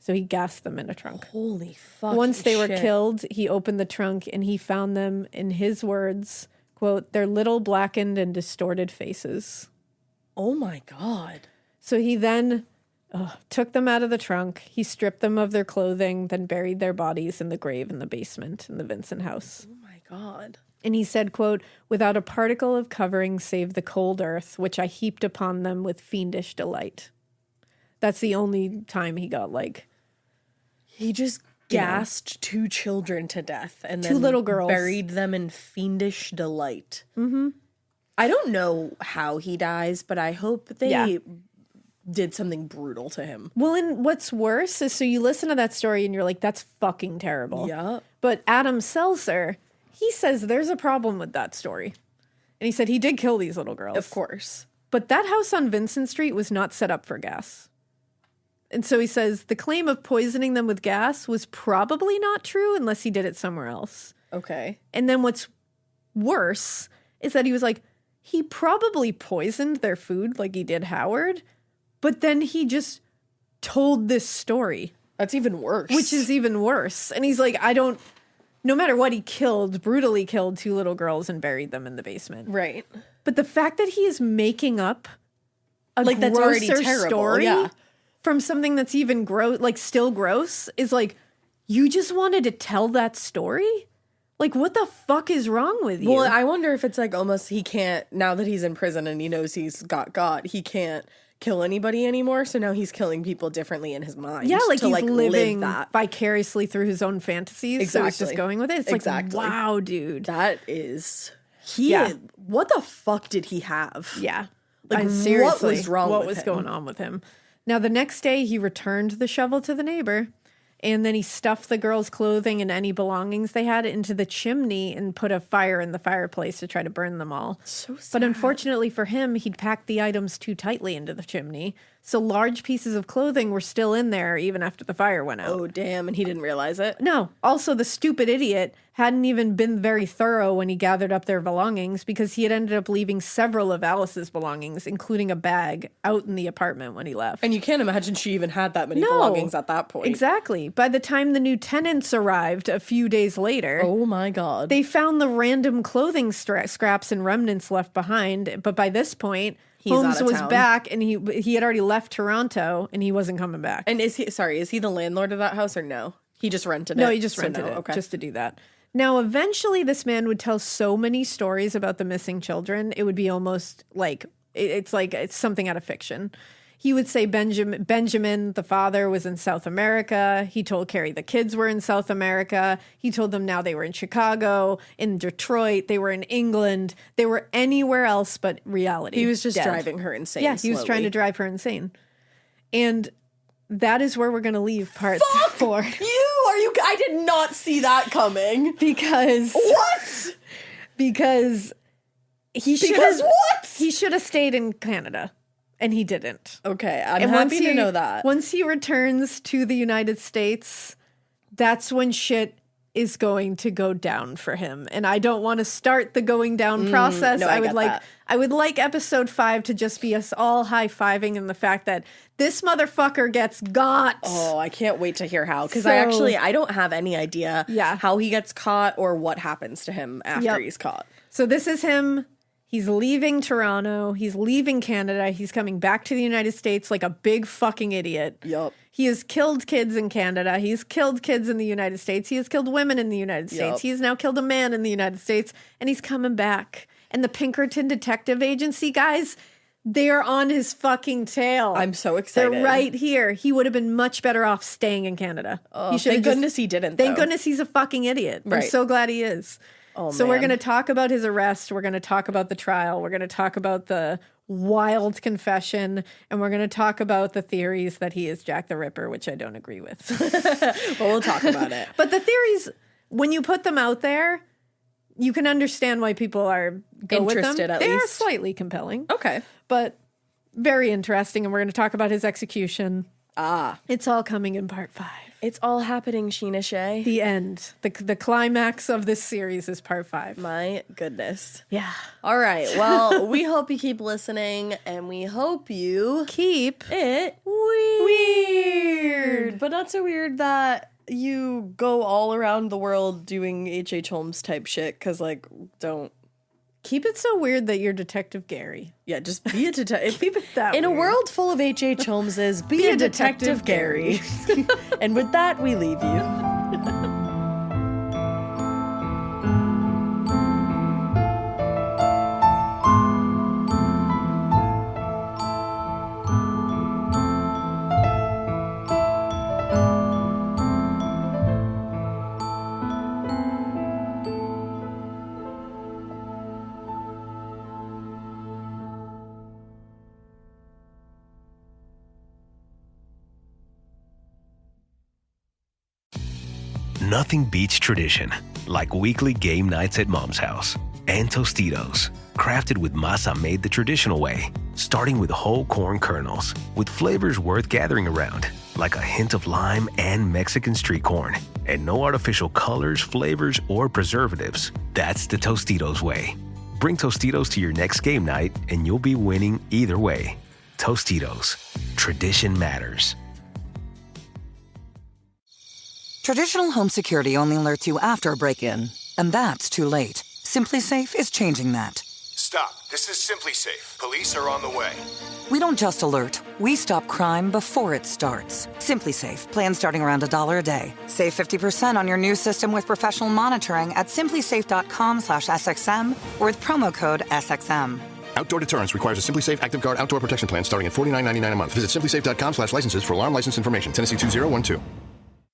So he gassed them in a trunk. Holy fuck. Once they were killed, he opened the trunk and he found them, in his words, quote, their little blackened and distorted faces. Oh my God. So he then took them out of the trunk. He stripped them of their clothing, then buried their bodies in the grave in the basement in the Vincent house. Oh my God. And he said, quote, without a particle of covering save the cold earth, which I heaped upon them with fiendish delight. That's the only time he got He just gassed 2 children to death and then 2 little girls. Buried them in fiendish delight. Mm-hmm. I don't know how he dies, but I hope they did something brutal to him. Well, and what's worse is, so you listen to that story and you're like, that's fucking terrible. Yeah. But Adam Seltzer, he says there's a problem with that story. And he said he did kill these little girls. Of course. But that house on Vincent Street was not set up for gas. And so he says the claim of poisoning them with gas was probably not true unless he did it somewhere else. Okay. And then what's worse is that he was like, he probably poisoned their food like he did Howard, but then he just told this story. That's even worse. Which is even worse. And he's like, no matter what, he brutally killed 2 little girls and buried them in the basement. Right. But the fact that he is making up a that's already grosser terrible. story Yeah. from something that's even still gross is you just wanted to tell that story? What the fuck is wrong with you? Well, I wonder if it's almost he can't, now that he's in prison and he knows he's got, he can't kill anybody anymore. So now he's killing people differently in his mind. Yeah, to, he's living live that vicariously through his own fantasies. Exactly. So he's just going with it. It's Exactly. Wow, dude. That is, Yeah. What the fuck did he have? Yeah. Seriously, what was wrong What with was him? going on with him? Now, the next day, he returned the shovel to the neighbor, and then he stuffed the girls' clothing and any belongings they had into the chimney and put a fire in the fireplace to try to burn them all. So sad. But unfortunately for him, he'd packed the items too tightly into the chimney, so large pieces of clothing were still in there even after the fire went out. Oh, damn, and he didn't realize it? No. Also, the stupid idiot hadn't even been very thorough when he gathered up their belongings because he had ended up leaving several of Alice's belongings, including a bag, out in the apartment when he left. And you can't imagine she even had that many belongings at that point. Exactly. By the time the new tenants arrived a few days later, Oh my God. they found the random clothing scraps and remnants left behind. But by this point, Holmes out of was town. back and he had already left Toronto and he wasn't coming back. And is he the landlord of that house or no? He just rented it? No, he just So rented no, it okay. just to do that. Now, eventually, this man would tell so many stories about the missing children, it would be almost it's something out of fiction. He would say Benjamin, the father, was in South America. He told Carrie the kids were in South America. He told them now they were in Chicago, in Detroit, they were in England. They were anywhere else but reality. He was just Dead. driving her insane. Yeah, he was trying to drive her insane. And that is where we're going to leave part 4. I did not see that coming. Because What? because he should Because have what? he should have stayed in Canada and he didn't. Okay, I'm And happy to know that. Once he returns to the United States, that's when shit is going to go down for him. And I don't want to start the going down process. no, I get that. I would like episode 5 to just be us all high-fiving in the fact that this motherfucker gets got. Oh, I can't wait to hear how. Because So- I don't have any idea Yeah. how he gets caught or what happens to him after Yep. he's caught. So this is him. He's leaving Toronto. He's leaving Canada. He's coming back to the United States like a big fucking idiot. Yup. He has killed kids in Canada. He's killed kids in the United States. He has killed women in the United States. Yup. He has now killed a man in the United States. And he's coming back. And the Pinkerton Detective Agency, guys, they're on his fucking tail. I'm so excited. They're right here. He would have been much better off staying in Canada. Oh, thank goodness he didn't, Thank though. goodness he's a fucking idiot. I'm Right. so glad he is. Oh, So we're man. going to talk about his arrest. We're going to talk about the trial. We're going to talk about the wild confession. And we're going to talk about the theories that he is Jack the Ripper, which I don't agree with. But we'll talk about it. But the theories, when you put them out there, you can understand why people are go with them. Interested, at They're least. slightly compelling. Okay. But very interesting. And we're going to talk about his execution. Ah. It's all coming in part 5. It's all happening, Sheena Shea. The end. The climax of this series is part 5. My goodness. Yeah. All right. Well, we hope you keep listening, and we hope you Keep it weird. But not so weird that you go all around the world doing H.H. Holmes type shit, because, like, don't. keep it so weird that you're Detective Gary. Yeah, just be a detective. Keep it that In a weird. world full of H.H. Holmeses, be a Detective Gary. And with that, we leave you. Nothing beats tradition, like weekly game nights at Mom's house. And Tostitos, crafted with masa made the traditional way, starting with whole corn kernels, with flavors worth gathering around, like a hint of lime and Mexican street corn. And no artificial colors, flavors, or preservatives. That's the Tostitos way. Bring Tostitos to your next game night, and you'll be winning either way. Tostitos, tradition matters. Traditional home security only alerts you after a break-in, and that's too late. Simply Safe is changing that. Stop. This is Simply Safe. Police are on the way. We don't just alert, we stop crime before it starts. Simply Safe, plan starting around $1 a day. Save 50% on your new system with professional monitoring at simplysafe.com/SXM or with promo code SXM. Outdoor deterrence requires a Simply Safe Active Guard outdoor protection plan starting at $49.99 a month. Visit simplysafe.com/licenses for alarm license information. Tennessee 2012.